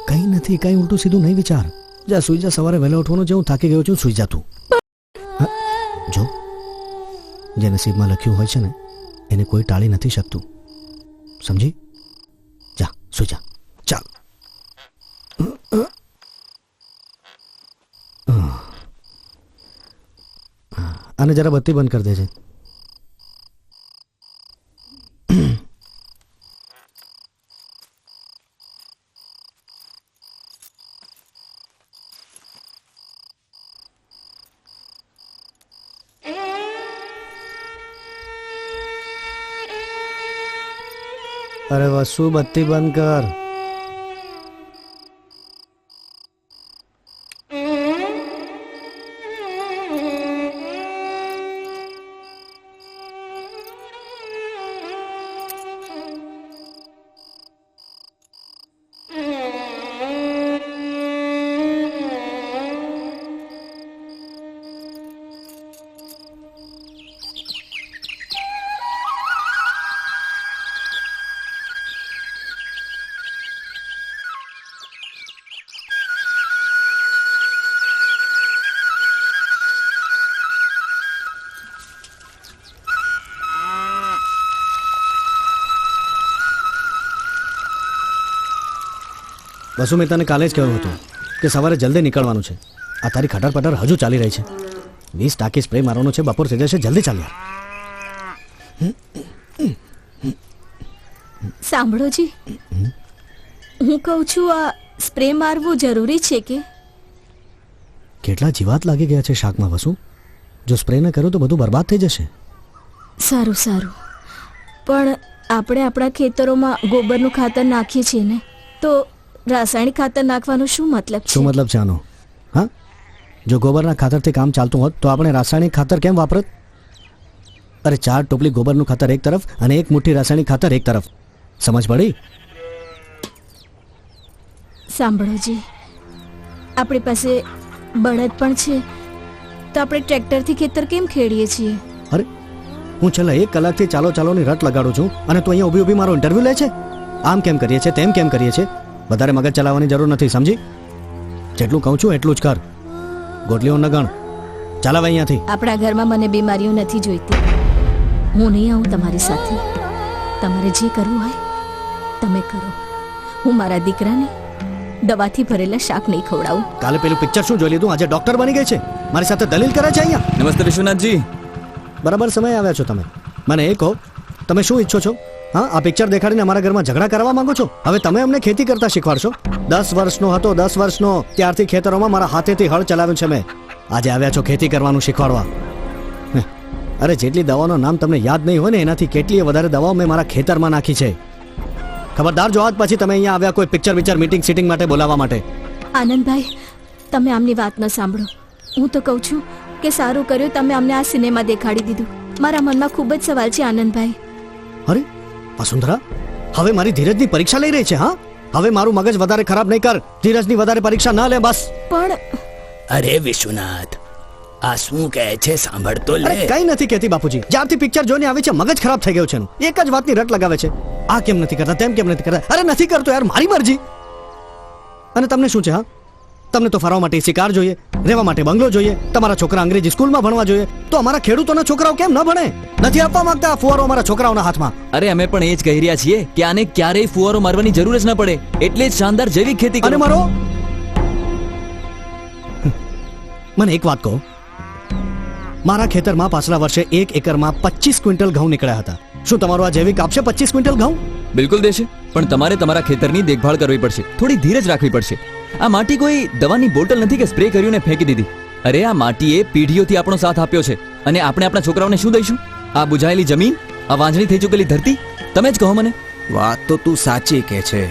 કંઈ નથી, કંઈ ઉલટું સીધું નહીં વિચાર. જા સુઈ જા. સવારે વહેલા ઉઠવાનું છે. હું થાકી ગયો છું. સુઈ જા તું. જો, જે નસીબમાં લખ્યું હોય છે ને એને કોઈ ટાળી નથી શકતું, સમજી? જા સુઈ જા. ચાલ. આને જરા બત્તી બંધ કરી દેજે. અરે વસુ બત્તી બંધ કર. વસુ મેં તને કાલે જ કહ્યું હતું કે સવારે જલ્દી નીકળવાનું છે. આ તારી ખટર પટર હજુ ચાલી રહી છે. 20 ટાંકી સ્પ્રે મારવાનો છે, બપોર થઈ જશે, જલ્દી ચાલ યાર. સાંભળો જી, હું કહું છું આ સ્પ્રે મારવું જરૂરી છે કે? કેટલા જીવાત લાગી ગયા છે શાકમાં વસુ. જો સ્પ્રે ન કર્યો તો બધું બરબાદ થઈ જશે. સારું સારું, પણ આપણે આપણા ખેતરોમાં ગોબરનું ખાતર નાખીએ છીએ ને, તો રાસાયણિક ખાતર નાખવાનો શું મતલબ છે? શું મતલબ છે આનો? હા, જો ગોબરના ખાતરથી કામ ચાલતું હોત તો આપણે રાસાયણિક ખાતર કેમ વાપરત? અરે 4 ટોપલી ગોબરનું ખાતર એક તરફ અને 1 મુઠ્ઠી રાસાયણિક ખાતર એક તરફ. સમજ પડી? સાંભળો જી, આપણી પાસે બળદ પણ છે, તો આપણે ટ્રેક્ટરથી ખેતર કેમ ખેડીએ છીએ? અરે હું છેલ્લા 1 કલાકથી ચાલો ચાલોની રટ લગાડું છું અને તું અહીંયા ઊભી ઊભી મારો ઇન્ટરવ્યૂ લે છે. આમ કેમ કરીએ છે, તેમ કેમ કરીએ છે. વધારે મગજ ચલાવવાની જરૂર નથી, સમજી? જેટલું કહું છું એટલું જ કર. ગોટલીઓ ન ગણ. ચાલ હવે અહીંયાથી. આપણા ઘરમાં મને બીમારીઓ નથી જોઈતી. હું નહીં આવું તમારી સાથે. તમારે જે કરવું હોય તમે કરો. હું મારા દીકરાને દવાથી ભરેલા શાક નહીં ખવડાવું. કાલે પેલું પિક્ચર શું જોઈ લીધું? આજે ડોક્ટર બની ગઈ છે, મારી સાથે દલીલ કરે છે અહીંયા. નમસ્તે વિશ્વનાથજી. બરાબર સમય આવ્યા છો તમે. મને એ કહો, તમે શું ઈચ્છો છો? હા, આ પિક્ચર દેખાડીને અમારા ઘરમાં ઝઘડા કરવા માંગો છો? હવે તમે અમને ખેતી કરતા શીખવાડશો? 10 વર્ષનો હતો, 10 વર્ષનો, ત્યારથી ખેતરોમાં મારા હાથેથી હળ ચલાવ્યું છે મેં. આજે આવ્યા છો ખેતી કરવાનું શીખવાડવા. અરે જેટલી દવાનો નામ તમને યાદ નહીં હોય ને, એનાથી કેટલીય વધારે દવાઓ મેં મારા ખેતરમાં નાખી છે. ખબરદાર જો આજ પછી તમે અહીંયા આવ્યા કોઈ પિક્ચર મીટિંગ સીટિંગ માટે બોલાવવા માટે. આનંદભાઈ, તમે આમની વાત ન સાંભળો. હું તો કહું છું કે સારું કર્યું તમે અમને આ સિનેમા દેખાડી દીધું. મારા મનમાં ખૂબ જ સવાલ છે આનંદભાઈ. અરે વસુંધરા, હવે મારી ધીરજની પરીક્ષા લઈ રહી છે. હા, હવે મારું મગજ વધારે ખરાબ નહીં કર. ધીરજની વધારે પરીક્ષા ન લે બસ. પણ અરે વિશ્વનાથ, આ શું કહે છે સાંભળતો અરે લે. કઈ નથી કહેતી બાપુજી. જ્યારથી પિક્ચર જોઈને આવી છે મગજ ખરાબ થઈ ગયું છે એનું. એક જ વાતની રટ લગાવે છે. આ કેમ નથી કરતા, તેમ કેમ નથી કરતા. અરે નથી કરતો યાર, મારી મરજી. અને તમને શું છે? હા, તમને તો ફરવા માટે શિકાર જોઈએ, રહેવા માટે બંગલો જોઈએ, તમારા છોકરા અંગ્રેજી સ્કૂલમાં ભણવા જોઈએ. તો અમારા ખેડૂતોના છોકરાઓ કેમ ન ભણે? નથી આપવા માંગતા ફુવારો અમારા છોકરાઓના હાથમાં. અરે અમે પણ એ જ કહી રહ્યા છીએ કે આને ક્યારેય ફુવારો મારવાની જરૂર જ ન પડે. એટલે જ શાનદાર જૈવિક ખેતી અને કરો. મારો મને એક વાત કહો, મારા ખેતરમાં પાછલા વર્ષે 1 એકરમાં 25 ક્વિન્ટલ ઘઉં નીકળ્યા હતા. શું તમારો આ જૈવિક આપશે 25 ક્વિન્ટલ ઘઉં? બિલકુલ દેશે, પણ તમારે તમારા ખેતરની દેખભાળ કરવી પડશે. થોડી ધીરજ રાખવી પડશે. આ માટી કોઈ દવાની બોટલ નથી કે સ્પ્રે કર્યું ને ફેંકી દીધી. અરે આ માટીએ પેઢીઓથી આપણો સાથ આપ્યો છે, અને આપણે આપણા છોકરાઓને શું દઈશું? આ બુઝાયેલી જમીન, આ વાંજણી થઈ ચૂકેલી ધરતી? તમે જ કહો મને. વાત તો તું સાચી કે છે,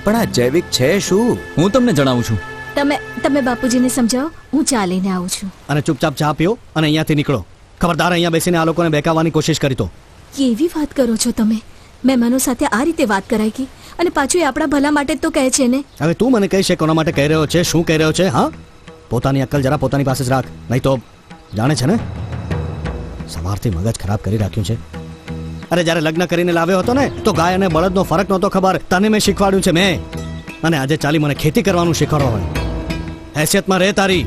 પણ આ જૈવિક છે શું? હું તમને જણાવું છું. તમે બાપુજીને સમજાવો, હું ચાલીને આવું છું. અને ચૂપચાપ ચા પીઓ અને અહીંયાથી નીકળો. ખબરદાર અહીંયા બેસીને આ લોકોને બહેકાવવાની કોશિશ કરી તો. કેવી વાત કરો છો તમે? મહેમાનો સાથે આ રીતે વાત કરાય કે? અને પાછું એ આપણા ભલા માટે જ તો કહે છે ને. હવે તું મને કહી છે કોના માટે કહી રહ્યો છે, શું કહી રહ્યો છે? હા, પોતાની અક્કલ જરા પોતાની પાસે જ રાખ, નહીં તો જાણે છે ને સવારથી મગજ ખરાબ કરી રાખ્યું છે. અરે જ્યારે લગ્ન કરીને લાવ્યો હતો ને, તો ગાય અને બળદનો ફરક નહોતો ખબર. તને મેં શીખવાડ્યું છે મેં. અને આજે ચાલી મને ખેતી કરવાનું શીખવાડો હોય. હેસિયતમાં રહે તારી,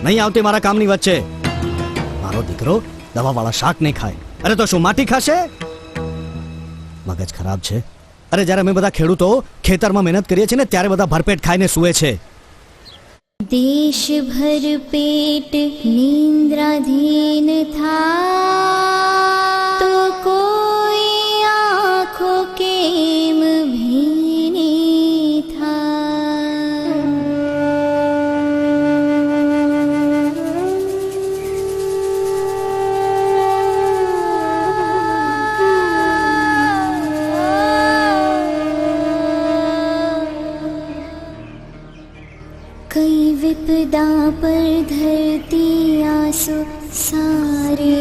નહીં આવતી મારા કામની વચ્ચે. મારો દીકરો દવાવાળા શાક નહીં ખાય. અરે તો શું માટી ખાશે? મગજ ખરાબ છે. અરે જ્યારે અમે બધા ખેડૂતો ખેતરમાં મહેનત કરીએ છીએ ને, ત્યારે બધા ભરપેટ ખાઈને સૂવે છે. देश भर पेट निंद्राधीन था तो कोई आँखों केम भीनी था. सो सारे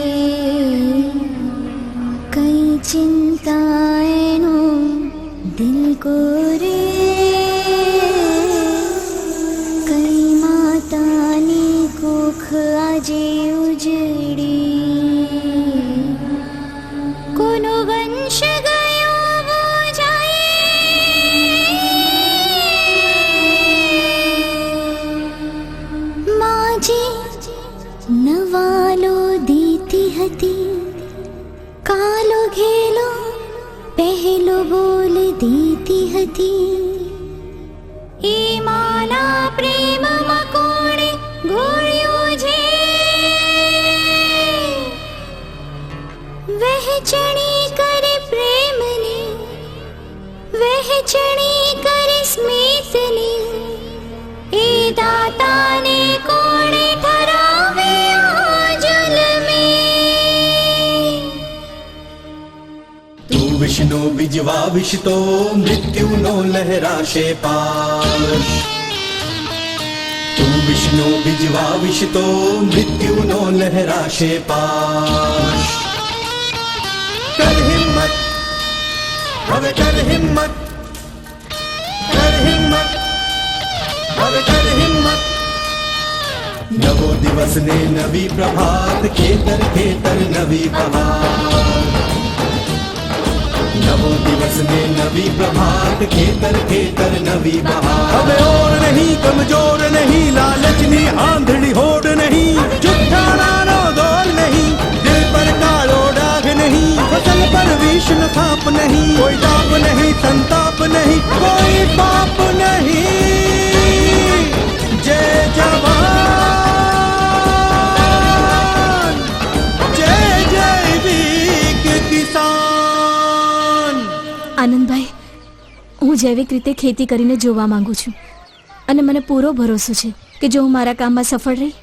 कई चिंताएं दिल को रे कई मातानी कोख आजे उजड़ी कोनो वंश गयो वो जाए माजी नवालो दीती हती कालो घेलो પહેલો બોલ દીતી હતી એ માના પ્રેમમાં કોણે ગોળ્યું છે વહેંચણી કરે પ્રેમની વહેંચણી કરે સ્મિતની એ દાતાને કોણે ઠરાવે આજલ મેં તું વિષ્ણુ બીજવા વિશતો મૃત્યુનો લહેરાશે પાશ તું વિષ્ણુ બીજવા વિશતો મૃત્યુનો લહેરાશે પાશ કર હિમ્મત હવે કર હિમ્મત કર હિમ્મત હવે કર હિમ્મત નવો દિવસ ને નવી પ્રભાત ખેતર ખેતર નવી બહાર નવો દિવસ ને નવી પ્રભાત ખેતર ખેતર નવી બહાર હવે ઓર નહીં કમજોર નહીં લાલચની આંધળી હોડ નહીં જુઠ્ઠાણાનો દોર નહીં દિલ પર કાળો ડાઘ નહીં ફસલ પર વિષનો થાપ નહીં કોઈ તાપ નહીં સંતાપ નહીં કોઈ પાપ નહીં જય જવાન જય જૈવિક કિસાન. આનંદભાઈ, હું જૈવિક રીતે ખેતી કરીને જોવા માંગુ છું અને મને પૂરો ભરોસો છે કે જો હું મારા કામમાં સફળ રહી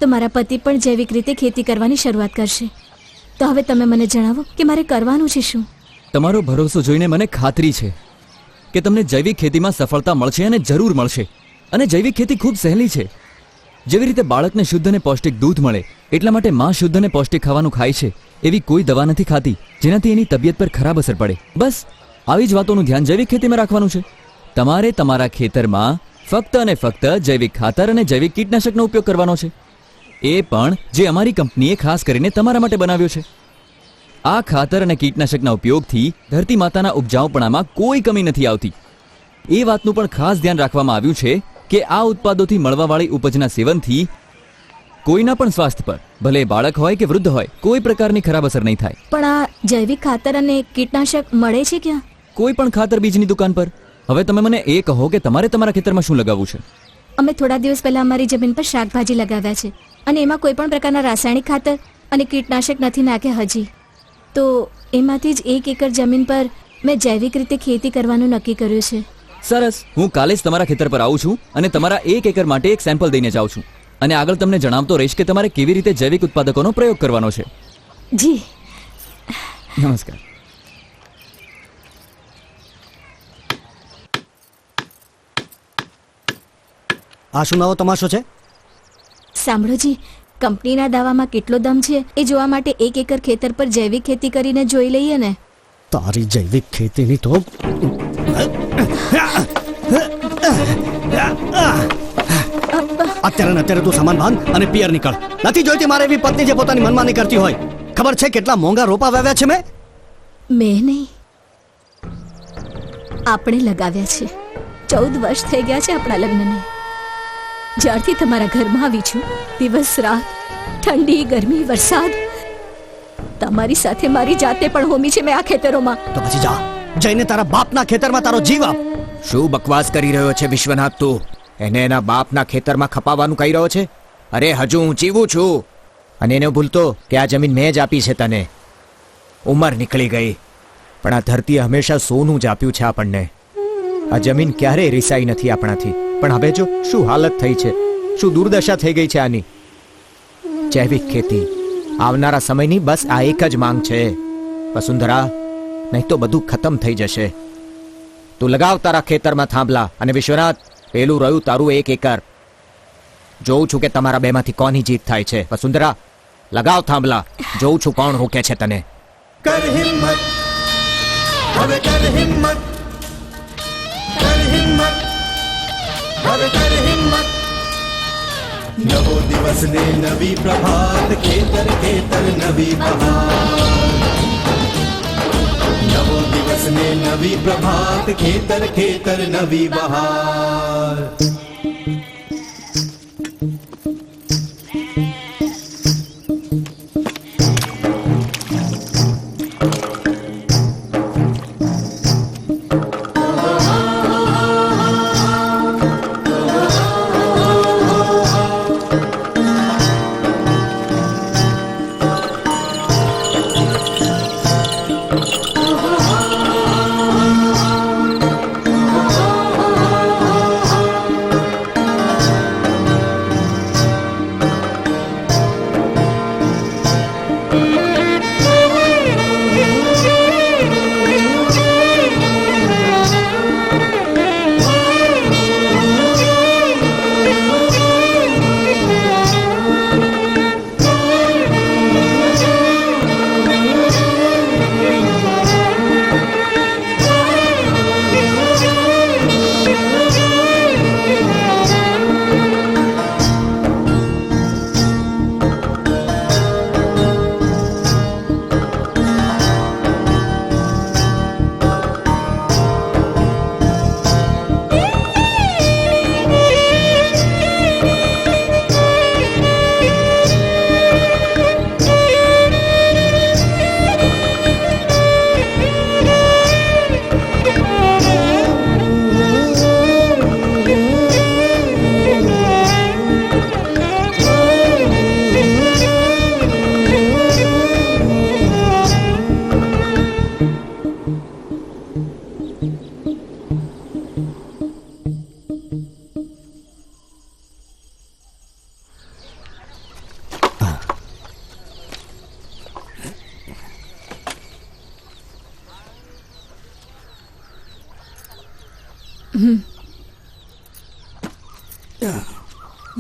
તો મારા પતિ પણ જૈવિક રીતે ખેતી કરવાની શરૂઆત કરશે. તો હવે તમે મને જણાવો કે મારે કરવાનું છે શું? તમારો ભરોસો જોઈને મને ખાતરી છે કે તમને જૈવિક ખેતીમાં સફળતા મળશે અને જરૂર મળશે. અને જૈવિક ખેતી ખૂબ સહેલી છે. જેવી રીતે બાળકને શુદ્ધ અને પૌષ્ટિક દૂધ મળે એટલા માટે માં શુદ્ધ અને પૌષ્ટિક ખાવાનું ખાય છે, એવી કોઈ દવા નથી ખાતી જેનાથી એની તબિયત પર ખરાબ અસર પડે. બસ આવી જ વાતોનું ધ્યાન જૈવિક ખેતીમાં રાખવાનું છે. તમારે તમારા ખેતરમાં ફક્ત અને ફક્ત જૈવિક ખાતર અને જૈવિક કીટનાશકનો ઉપયોગ કરવાનો છે, એ પણ જે અમારી કંપનીએ ખાસ કરીને તમારા માટે બનાવ્યો છે. આ ખાતર અને કીટનાશકના ઉપયોગથી ધરતી માતાના ઉપજાઉપણામાં કોઈ કમી નથી આવતી. એ વાતનું પણ ખાસ ધ્યાન રાખવામાં આવ્યું છે કે આ ઉત્પાદોથી મળવાવાળી ઉપજના સેવનથી કોઈના પણ સ્વાસ્થ્ય પર, ભલે બાળક હોય કે વૃદ્ધ હોય, કોઈ પ્રકારની ખરાબ અસર નહીં થાય. પણ આ જૈવિક ખાતર અને કીટનાશક મળે છે ક્યાં? કોઈ પણ ખાતર બીજની દુકાન પર. હવે તમે મને એ કહો કે તમારે તમારા ખેતરમાં શું લગાવવું છે? અમે થોડા દિવસ પહેલા અમારી જમીન પર શાકભાજી લગાવ્યા છે અને એમાં કોઈ પણ પ્રકારના રાસાયણિક ખાતર અને કીટનાશક નથી નાખ્યા હજી. તો એમાંથી જ 1 એકર જમીન પર મેં જૈવિક રીતે ખેતી કરવાનું નક્કી કર્યું છે. સરસ. હું કાલે જ તમારા ખેતર પર આવું છું અને તમારા 1 એકર માટે એક સેમ્પલ દઈને જાઉં છું અને આગળ તમને જણાવતો રહીશ કે તમારે કેવી રીતે જૈવિક ઉત્પાદકોનો પ્રયોગ કરવાનો છે. જી નમસ્કાર. આ શું નવો તમાશો છે? સાંભળો જી, કંપનીના દાવામાં કેટલો દમ છે એ જોવા માટે 1 એકર ખેતર પર જૈવિક ખેતી કરીને જોઈ લઈએ ને. તારી જૈવિક ખેતીની તો અત્યારે ને અત્યારે તું સામાન બાંધ અને પિયર નીકળ. નથી જોઈતી મારે એવી પત્ની જે પોતાની મનમાની કરતી હોય. ખબર છે કેટલા મોંઘા રોપા વાવ્યા છે મેં નહીં, આપણે લગાવ્યા છે. 14 વર્ષ થઈ ગયા છે આપણા લગ્નને. જ્યારથી તમારા ઘરમાં આવી છું, દિવસ રાત, ઠંડી ગરમી વરસાદ, તમારી સાથે મારી જાતે પણ હોમી છે મેં આ ખેતરોમાં. તો પછી જા, જઈને તારા બાપના ખેતરમાં તારો જીવ આપ. શું બકવાસ કરી રહ્યો છે વિશ્વનાથ તું? એને એના બાપના ખેતરમાં ખપાવવાનું કહી રહ્યો છે? અરે હજુ હું જીવું છું. અને એને ભૂલતો કે આ જમીન મેં જ આપી છે તને. ઉંમર નીકળી ગઈ, પણ આ ધરતીએ હંમેશા સોનું જ આપ્યું છે આપણને. આ જમીન ક્યારેય રિસાઈ નથી આપણાથી. પણ હવે જો શું હાલત થઈ છે, શું દુર્દશા થઈ ગઈ છે આની. જૈવિક ખેતી આવનારા સમયની બસ આ એક જ માંગ છે વસુંધરા, નહીં તો બધું ખતમ થઈ જશે. તું લગાવ તારા ખેતરમાં થાંભલા. અને વિશ્વનાથ, પેલું રહ્યું તારું 1 એકર. જોઉં છું કે તમારા બેમાંથી કોની જીત થાય છે. વસુંધરા, લગાવ થાંભલા, જોઉં છું કોણ રોકે છે તને. कर हिम्मत હવે कर हिम्मत कर हिम्मत હવે कर हिम्मत નવો દિવસ ને નવી પ્રભાત ખેતર ખેતર નવી બહાર નવો દિવસ ને નવી પ્રભાત ખેતર ખેતર નવી બહાર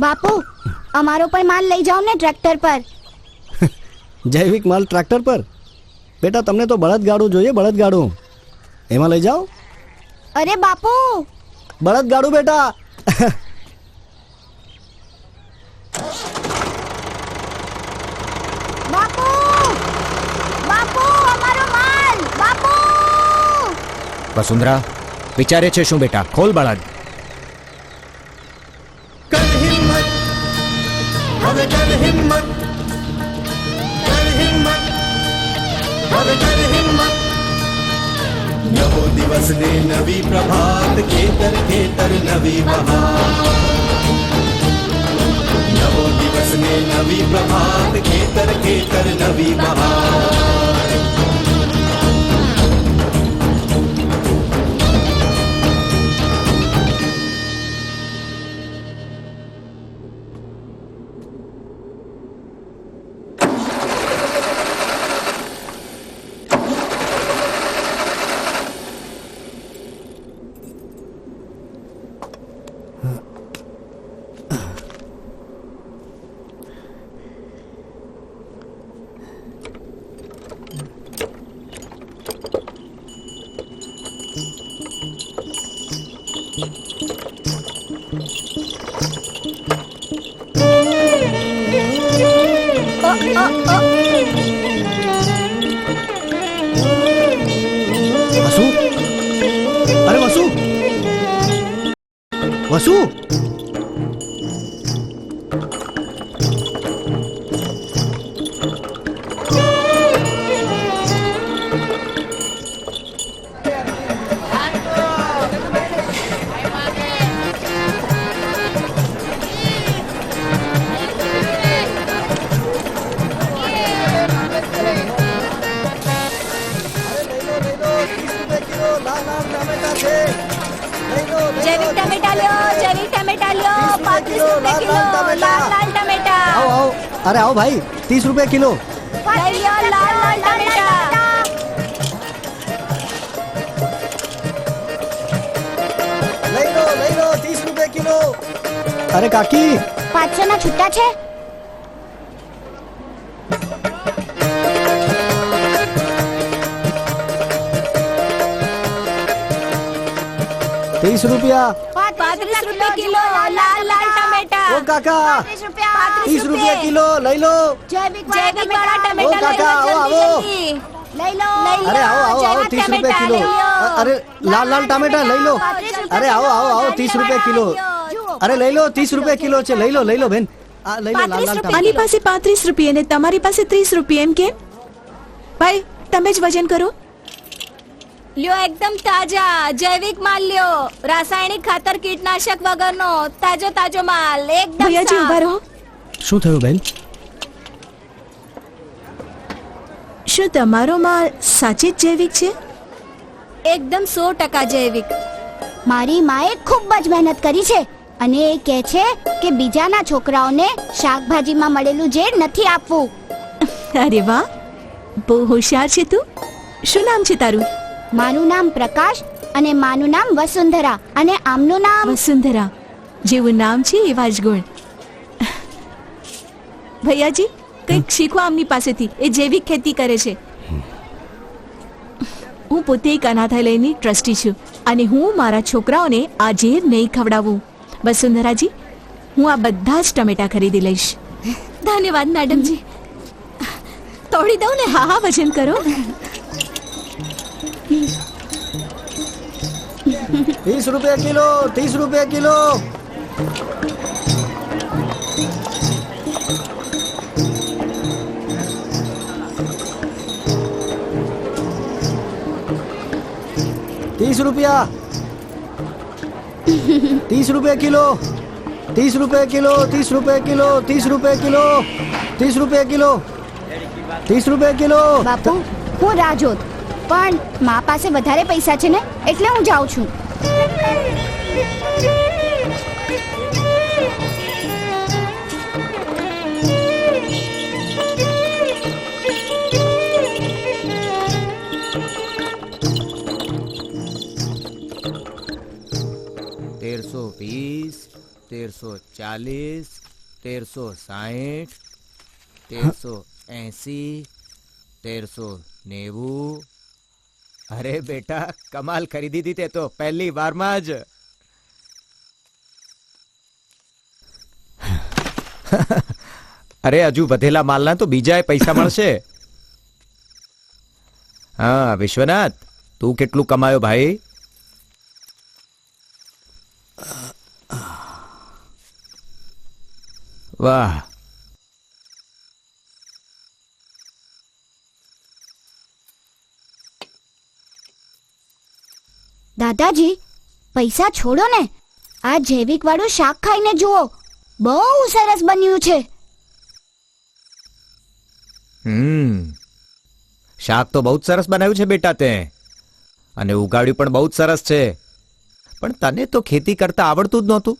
બાપુ અમારો પણ માલ લઈ જાઓ ને ટ્રેક્ટર પર. જૈવિક માલ ટ્રેક્ટર પર? બેટા તમને તો બળદગાડું જોઈએ, બળદગાડું. એમાં લઈ જાઓ. અરે બાપુ, બળદગાડું બેટા. બાપુ, બાપુ અમારો માલ, બાપુ. વસુંધરા, વિચારે છે શું બેટા? ખોલ બળદ. कर हिम्मत હવે कर हिम्मत कर हिम्मत હવે कर हिम्मत નવો દિવસ ને નવી પ્રભાત ખેતર ખેતર નવી બહાર નવો દિવસ ને નવી પ્રભાત ખેતર ખેતર નવી બહાર વસુ, અરે વસુ, વસુ. જૈવિક ટમેટા લ્યો, જૈવિક ટમેટા લ્યો, 35 રૂપિયા કિલો, લાલ લાલ ટમેટા. આવો આવો, અરે આવો ભાઈ, 30 રૂપિયા કિલો. લઈ લ્યો લાલ લાલ ટમેટા. લઈ લો 30 રૂપિયા કિલો. અરે કાકી 500 ના છૂટા છે. ₹30. 35 રૂપિયા કિલો લાલ લાલ ટમેટા. ઓ કાકા 35 રૂપિયા. 30 રૂપિયા કિલો લઈ લો. જૈવિક જૈવિક વાળા ઓ ટમેટા લઈ કાકા, લો, આવો, જલ્દી, આવો. જલ્દી. લઈ લો. અરે આવો આવો આવો 30 રૂપિયા કિલો. અરે લાલ લાલ ટામેટા લઈ લો. અરે આવો આવો આવો 30 રૂપિયા કિલો. અરે લઈ લો 30 રૂપિયા કિલો છે. લઈ લો બેન. આ લઈ લો લાલ લાલ ટામેટા. આની પાસે 35 રૂપિયા ને તમારી પાસે 30 રૂપિયા, એમ કેમ? ભાઈ તમે જ વજન કરો. લ્યો એકદમ તાજા જૈવિક માલ લ્યો, રાસાયણિક ખાતર કીટનાશક વગરનો તાજો તાજો માલ એકદમ ભૈયાજી સાફ. ઉભા રહો. શું થયું બેન? શું તમારો માલ સાચે જ જૈવિક છે? એકદમ 100% જૈવિક. મારી માએ ખૂબ જ મહેનત કરી છે અને એ કહે છે કે બીજાના છોકરાઓને શાકભાજીમાં મળેલું ઝેર નથી આપવું. અરે વાહ, બહુ હોશિયાર છે તું. શું નામ છે તારું? મારું નામ પ્રકાશ અને માનું નામ વસુંધરા અને આમનું નામ વસુંધરા. જેવું નામ છે એવા જ ગુણ. ભૈયાજી કંઈક શીખો આમની પાસેથી. એ જૈવિક ખેતી કરે છે. હું પોતે એક અનાથાલયની ટ્રસ્ટી છું અને હું મારા છોકરાઓને આ ઝેર નહીં ખવડાવું. વસુંધરાજી, હું આ બધા જ ટમેટા ખરીદી લઈશ. ધન્યવાદ મેડમજી. તોડી દઉં ને? હા હા, વજન કરો. 30 રૂપિયા કિલો. 30 રૂપિયા કિલો. ₹30. 30 રૂપિયા કિલો. 30 રૂપિયા કિલો. 30 રૂપિયા કિલો. 30 રૂપિયા કિલો. 30 રૂપિયા કિલો. 30 રૂપિયા કિલો. બાપુ હું રાહ જોત, પણ મા પાસે વધારે પૈસા છે ને એટલે હું જાઉં છું. તેરસો 1340, 1360, 1380, 1390. અરે બેટા, કમાલ કરી દીધી તે તો પહેલી વારમાં જ. અરે હજુ વધેલા માલના તો બીજાય પૈસા મળશે. હા વિશ્વનાથ, તું કેટલું કમાયો ભાઈ? વાહ, દાદાજી પૈસા છોડો ને, આ જૈવિક વાળું શાક ખાઈને જુઓ, બહુ સરસ બન્યું છે. શાક તો બહુ જ સરસ બનાવ્યું છે બેટા તે, અને ઉગાડ્યું પણ બહુ જ સરસ છે. પણ તને તો ખેતી કરતા આવડતું જ નહોતું.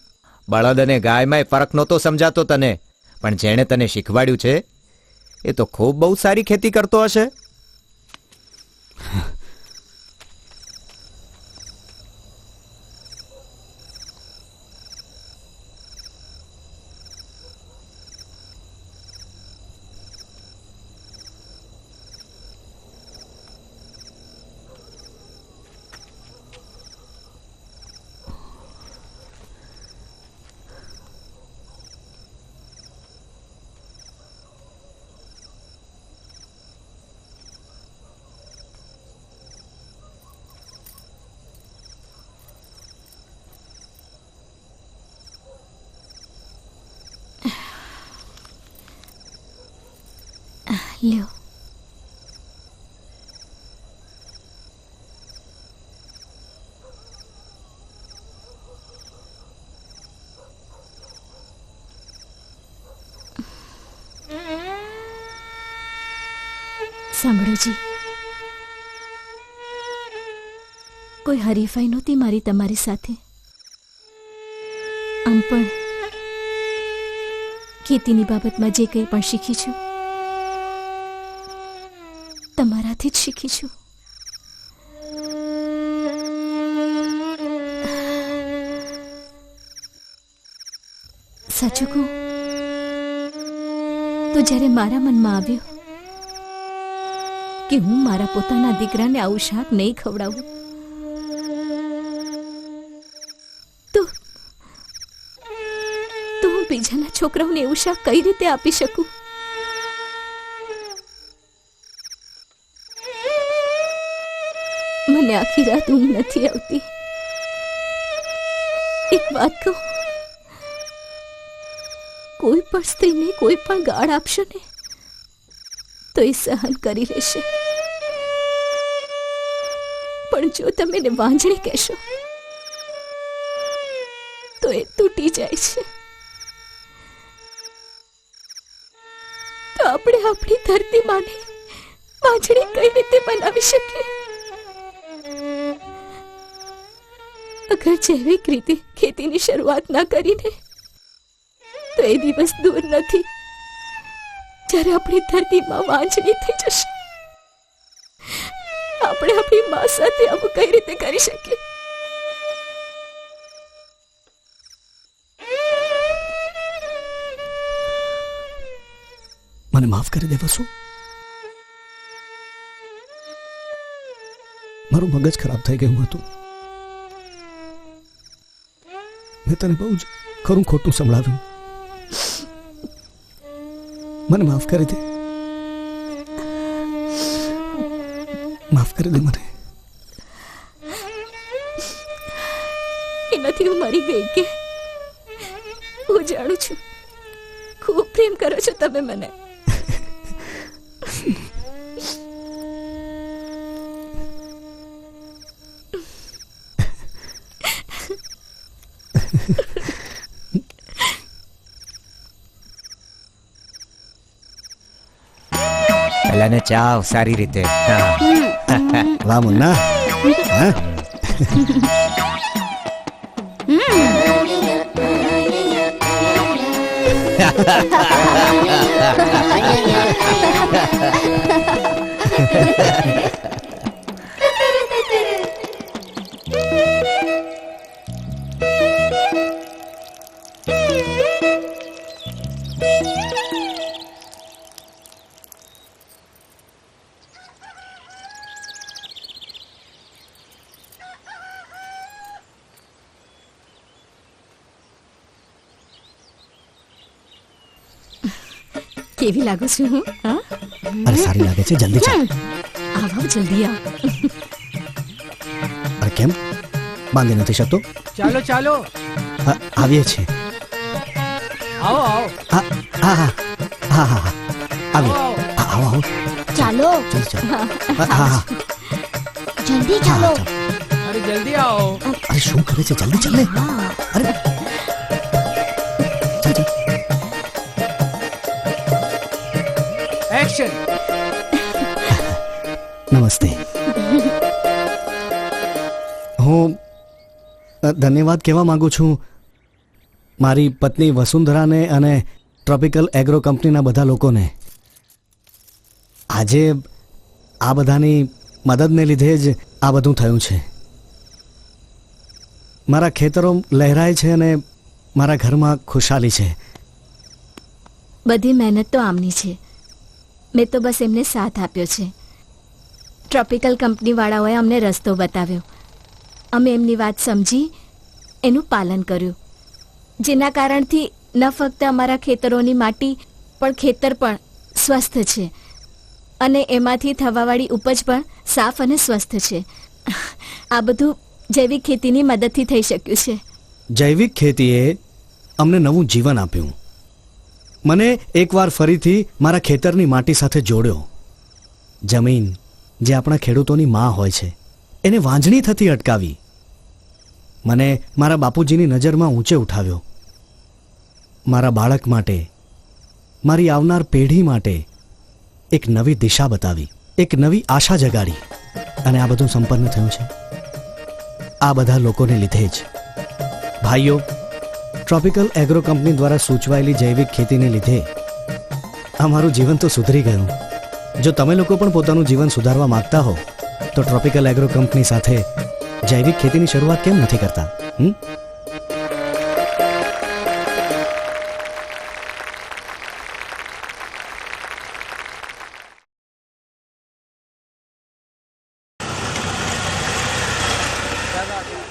બળદ અને ગાયમાં ફરક નહોતો સમજાતો તને, પણ જેણે તને શીખવાડ્યું છે એ તો ખૂબ બહુ સારી ખેતી કરતો હશે. લ્યો. સાંભળોજી, કોઈ હરીફાઈ નહોતી મારી તમારી સાથે. આમ પણ ખેતીની બાબતમાં જે કંઈ પણ શીખી છું તમારાથી જ શીખી છું. સાચું કહું તો જ્યારે મારા મનમાં આવ્યું કે હું મારા પોતાના દીકરાને આવું શાક નહીં ખવડાવું તો હું બીજાના છોકરાઓને એવું શાક કઈ રીતે આપી શકું? મને આખી રાત ઊંઘ નથી આવતી. એક વાત કહું, કોઈ પણ સ્ત્રીને કોઈ પણ ગાળ આપશો ને તો એ સહન કરી લેશે, પણ જો તમે એને વાંજણી કહેશો તો એ તૂટી જાય છે. તો આપણે આપણી ધરતી માને વાંજણી કઈ રીતે બનાવી શકીએ? અગર જૈવિક રીતે ખેતીની શરૂઆત ના કરીને તો એ દિવસ દૂર નથી જ્યારે આપણી ધરતીમાં વાંજણી થઈ જશે. આપણે આપણી મા સાથે આવું કઈ રીતે કરી શકીએ? મને માફ કરી દે વસુ. મારું મગજ ખરાબ થઈ ગયું હતું. મેં તને બહુ જ ખરું ખોટું સંભળાવ્યું. મને માફ કરી દે. માફ કરી દે મને. એનાથી હું મરી ગઈ કે? હું જાણું છું ખૂબ પ્રેમ કરો છો તમે મને. પહેલાને ચાવ સારી રીતે. વાહ મુન્ના. હા કેવી લાગુ છું હું? હા, અરે સારી લાગે છે. જલ્દી ચાલ. આવો જલ્દી આવ. અરે કેમ બાંધી નથી શકતો? ચાલો ચાલો આવીએ છીએ. આવો આવો. હા હા હા હા હા હા આવીએ. આવો આવો. ચાલો જલ્દી ચાલ. હા હા જલ્દી ચાલો. અરે જલ્દી આવો. અરે શું કરે છે? જલ્દી ચાલ ને. અરે ચાલ ચાલ. એક્શન. નમસ્તે. હું ધન્યવાદ કહેવા માંગુ છું મારી પત્ની વસુંધરાને અને ટ્રોપિકલ એગ્રો કંપનીના બધા લોકોને. આજે આ બધાની મદદને લીધે જ આ બધું થયું છે. મારા ખેતરો લહેરાય છે અને મારા ઘરમાં ખુશાલી છે. બધી મહેનત તો આમની છે. મેં તો બસ એમને સાથ આપ્યો છે. ટ્રોપિકલ કંપનીવાળાઓએ અમને રસ્તો બતાવ્યો. અમે એમની વાત સમજી એનું પાલન કર્યું, જેના કારણથી ન ફક્ત અમારા ખેતરોની માટી પણ ખેતર પણ સ્વસ્થ છે અને એમાંથી થવાવાળી ઉપજ પણ સાફ અને સ્વસ્થ છે. આ બધું જૈવિક ખેતીની મદદથી થઈ શક્યું છે. જૈવિક ખેતીએ અમને નવું જીવન આપ્યું. મને એકવાર ફરીથી મારા ખેતરની માટી સાથે જોડ્યો. જમીન જે આપણા ખેડૂતોની માં હોય છે એને વાંજણી થતી અટકાવી. મને મારા બાપુજીની નજરમાં ઊંચે ઉઠાવ્યો. મારા બાળક માટે, મારી આવનાર પેઢી માટે એક નવી દિશા બતાવી, એક નવી આશા જગાડી. અને આ બધું સંપન્ન થયું છે આ બધા લોકોને લીધે જ. ભાઈઓ, ટ્રોપિકલ એગ્રો કંપની દ્વારા સૂચવાયેલી જૈવિક ખેતીને લીધે અમારું જીવન તો સુધરી ગયું. જો તમે લોકો પણ પોતાનું જીવન સુધારવા માંગતા હો તો ટ્રોપિકલ એગ્રો કંપની સાથે જૈવિક ખેતીની શરૂઆત કેમ નથી કરતા?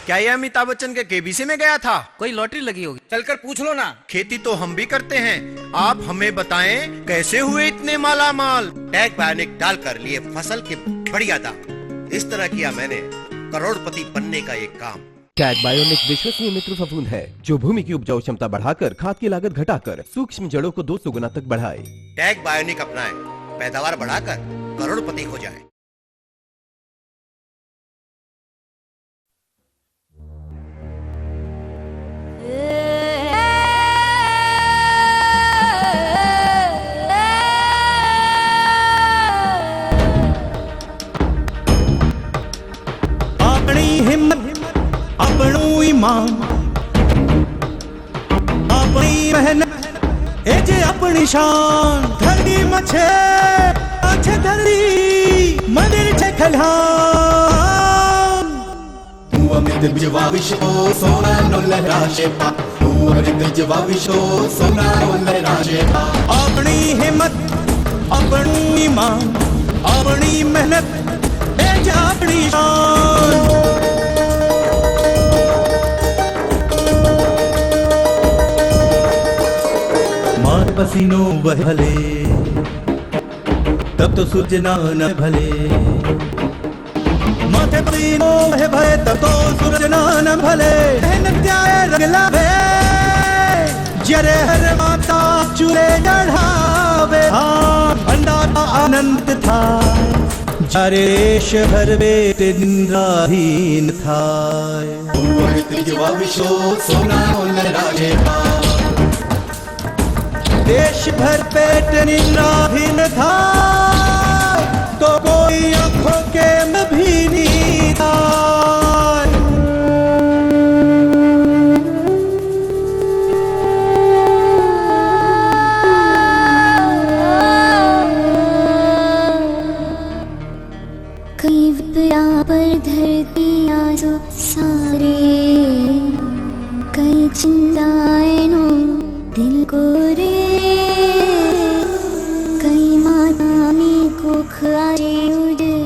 क्या ये अमिताभ बच्चन के केबीसी में गया था? कोई लॉटरी लगी होगी, चलकर पूछ लो ना। खेती तो हम भी करते हैं, आप हमें बताएं कैसे हुए इतने माला माल? टैग बायोनिक डालकर लिए फसल के बढ़िया दाम। इस तरह किया मैंने करोड़पति बनने का एक काम। टैग बायोनिक विश्वसनीय मित्र फफूंद है जो भूमि की उपजाऊ क्षमता बढ़ाकर खाद की लागत घटाकर सूक्ष्म जड़ों को 200 गुना तक बढ़ाए। टैग बायोनिक अपनाएं, पैदावार बढ़ाकर करोड़पति हो जाए। अपनी हिम्मत अपनू ईमान अपनी मेहनत ए जे अपनी शान धरती मछे अच्छे धरती मंदिर छे खलिहान तू अमित बिजवा विश्व सोना नो लहराशे पा तू अमित बिजवा विश्व सोना नो लहराशे पा अपनी हिम्मत अपनू ईमान अपनी मेहनत ए जे अपनी शान मार पसीनो वह भले तब तो सूरज ना न भले माथे पसीनो वह भले तब तो सूरज ना न भले मेहनत जाए रंग लावे जरे हर माता चूल्हे चढ़ावे हाँ भंडारा अनंत था जरे शहर बेट निंद्राहीन था सोना राजे देश भर पेट निंद्राहीन था तो कोई आंखों के में भी नहीं था कई विपदा पर धरती आजो सारे कई चिंताएं नो दिल को रे कई मातानी को खाए उड़े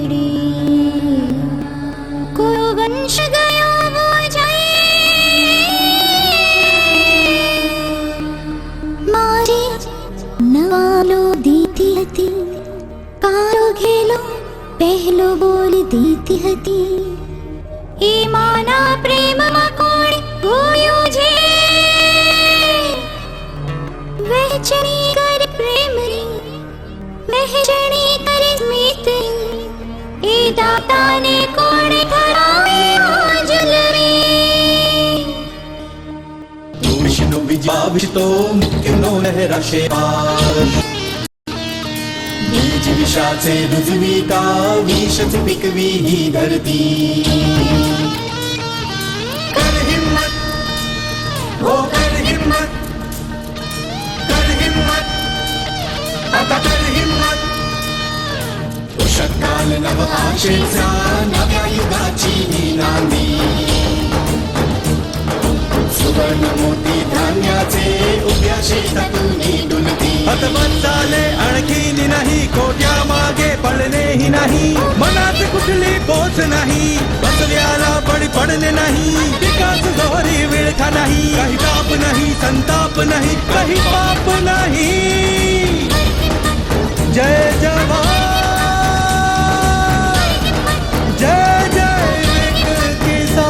कोई वंश गयो वो जाए मारे नवालो दीती हती कारो घेलो पहलो बोल दीती हती ए माना प्रेम मकोड़ी होयो जे वहचणी कर प्रेम री वहचणी कर स्मित ए दाता ने कोड़े ठरावे आंजल में विष्णु विजाविष तो मुक्नो लहराशे पार बीज विषाचे रुजवी का विषच पिकवी ही धरती कर हिम्मत हो कर हिम्मत आता कर हिम्मत शतकाल नव आशेचा नव्या युगाची ही नांदी सुवर्ण मोती धान्याचे उभ्या शेतातून डुलती हतबल झाले आणखीन नाही खोट्या मागे पडणे ही नाही मनात कुठली पोच नाही बसल्याला बळी पडणे नाही विकास दोरी विळखा नाही काही ताप नाही संताप नाही काही पाप नाही जय जवान जय जय किसान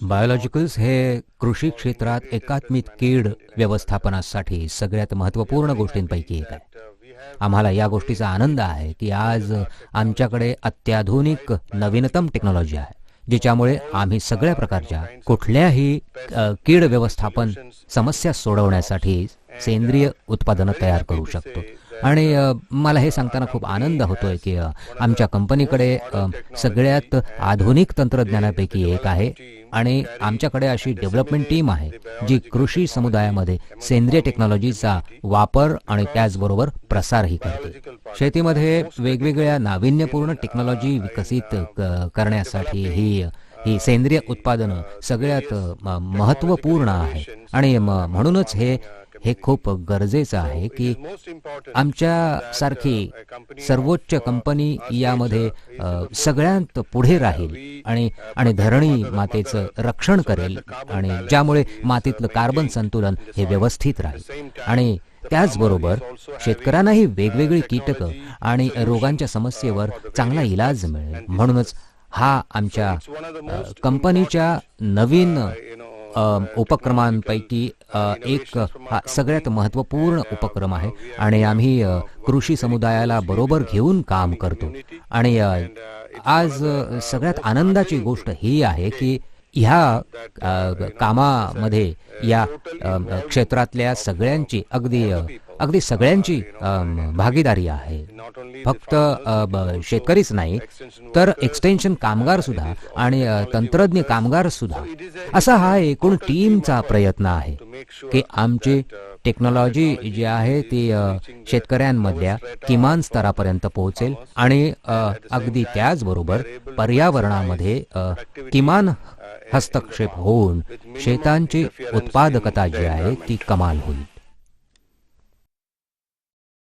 बायोलॉजिकल्स हे कृषी क्षेत्रात एकात्मिक कीड व्यवस्थापनासाठी सगळ्यात महत्त्वपूर्ण गोष्टींपैकी एक आहे. आम्हाला या गोष्टीचा आनंद आहे की आज आमच्याकडे अत्याधुनिक नवीनतम टेक्नॉलॉजी आहे जिच्यामुळे आम्ही सगळ्या प्रकारच्या कुठल्याही कीड व्यवस्थापन समस्या सोडवण्यासाठी सेंद्रिय उत्पादनं तयार करू शकतो. आणि मला हे सांगताना खूप आनंद होतोय की आमच्या कंपनीकडे सगळ्यात आधुनिक तंत्रज्ञानापैकी एक आहे आणि आमच्याकडे अशी डेव्हलपमेंट टीम आहे जी कृषी समुदायामध्ये सेंद्रिय टेक्नॉलॉजीचा वापर आणि त्याचबरोबर प्रसारही करते. शेतीमध्ये वेगवेगळ्या नाविन्यपूर्ण टेक्नॉलॉजी विकसित करण्यासाठी ही सेंद्रिय उत्पादनं सगळ्यात महत्त्वपूर्ण आहे आणि म्हणूनच हे खूप गरजेचं आहे की आमच्यासारखी सर्वोच्च कंपनी यामध्ये सगळ्यात पुढे राहील आणि धरणी मातेचं रक्षण करेल आणि ज्यामुळे मातीतलं कार्बन संतुलन हे व्यवस्थित राहील आणि त्याचबरोबर शेतकऱ्यांनाही वेगवेगळी कीटकं आणि रोगांच्या समस्येवर चांगला इलाज मिळेल. म्हणूनच हा आमच्या कंपनीच्या नवीन उपक्रमांपैकी एक हा सगळ्यात महत्त्वपूर्ण उपक्रम आहे आणि आम्ही कृषी समुदायाला बरोबर घेऊन काम करतो. आणि आज सगळ्यात आनंदाची गोष्ट ही आहे की ह्या कामामध्ये या क्षेत्रातल्या सगळ्यांची अगदी सगळ्यांची भागीदारी आहे. फक्त शेतकरीच नाही तर एक्सटेन्शन कामगार सुद्धा आणि तंत्रज्ञ कामगार सुद्धा असा हा एकूण टीमचा प्रयत्न आहे की आमची टेक्नॉलॉजी जी आहे ती शेतकऱ्यांमधल्या किमान स्तरापर्यंत पोहोचेल आणि अगदी त्याचबरोबर पर्यावरणामध्ये किमान हस्तक्षेप होऊन शेतांची उत्पादकता जी आहे ती कमाल होईल.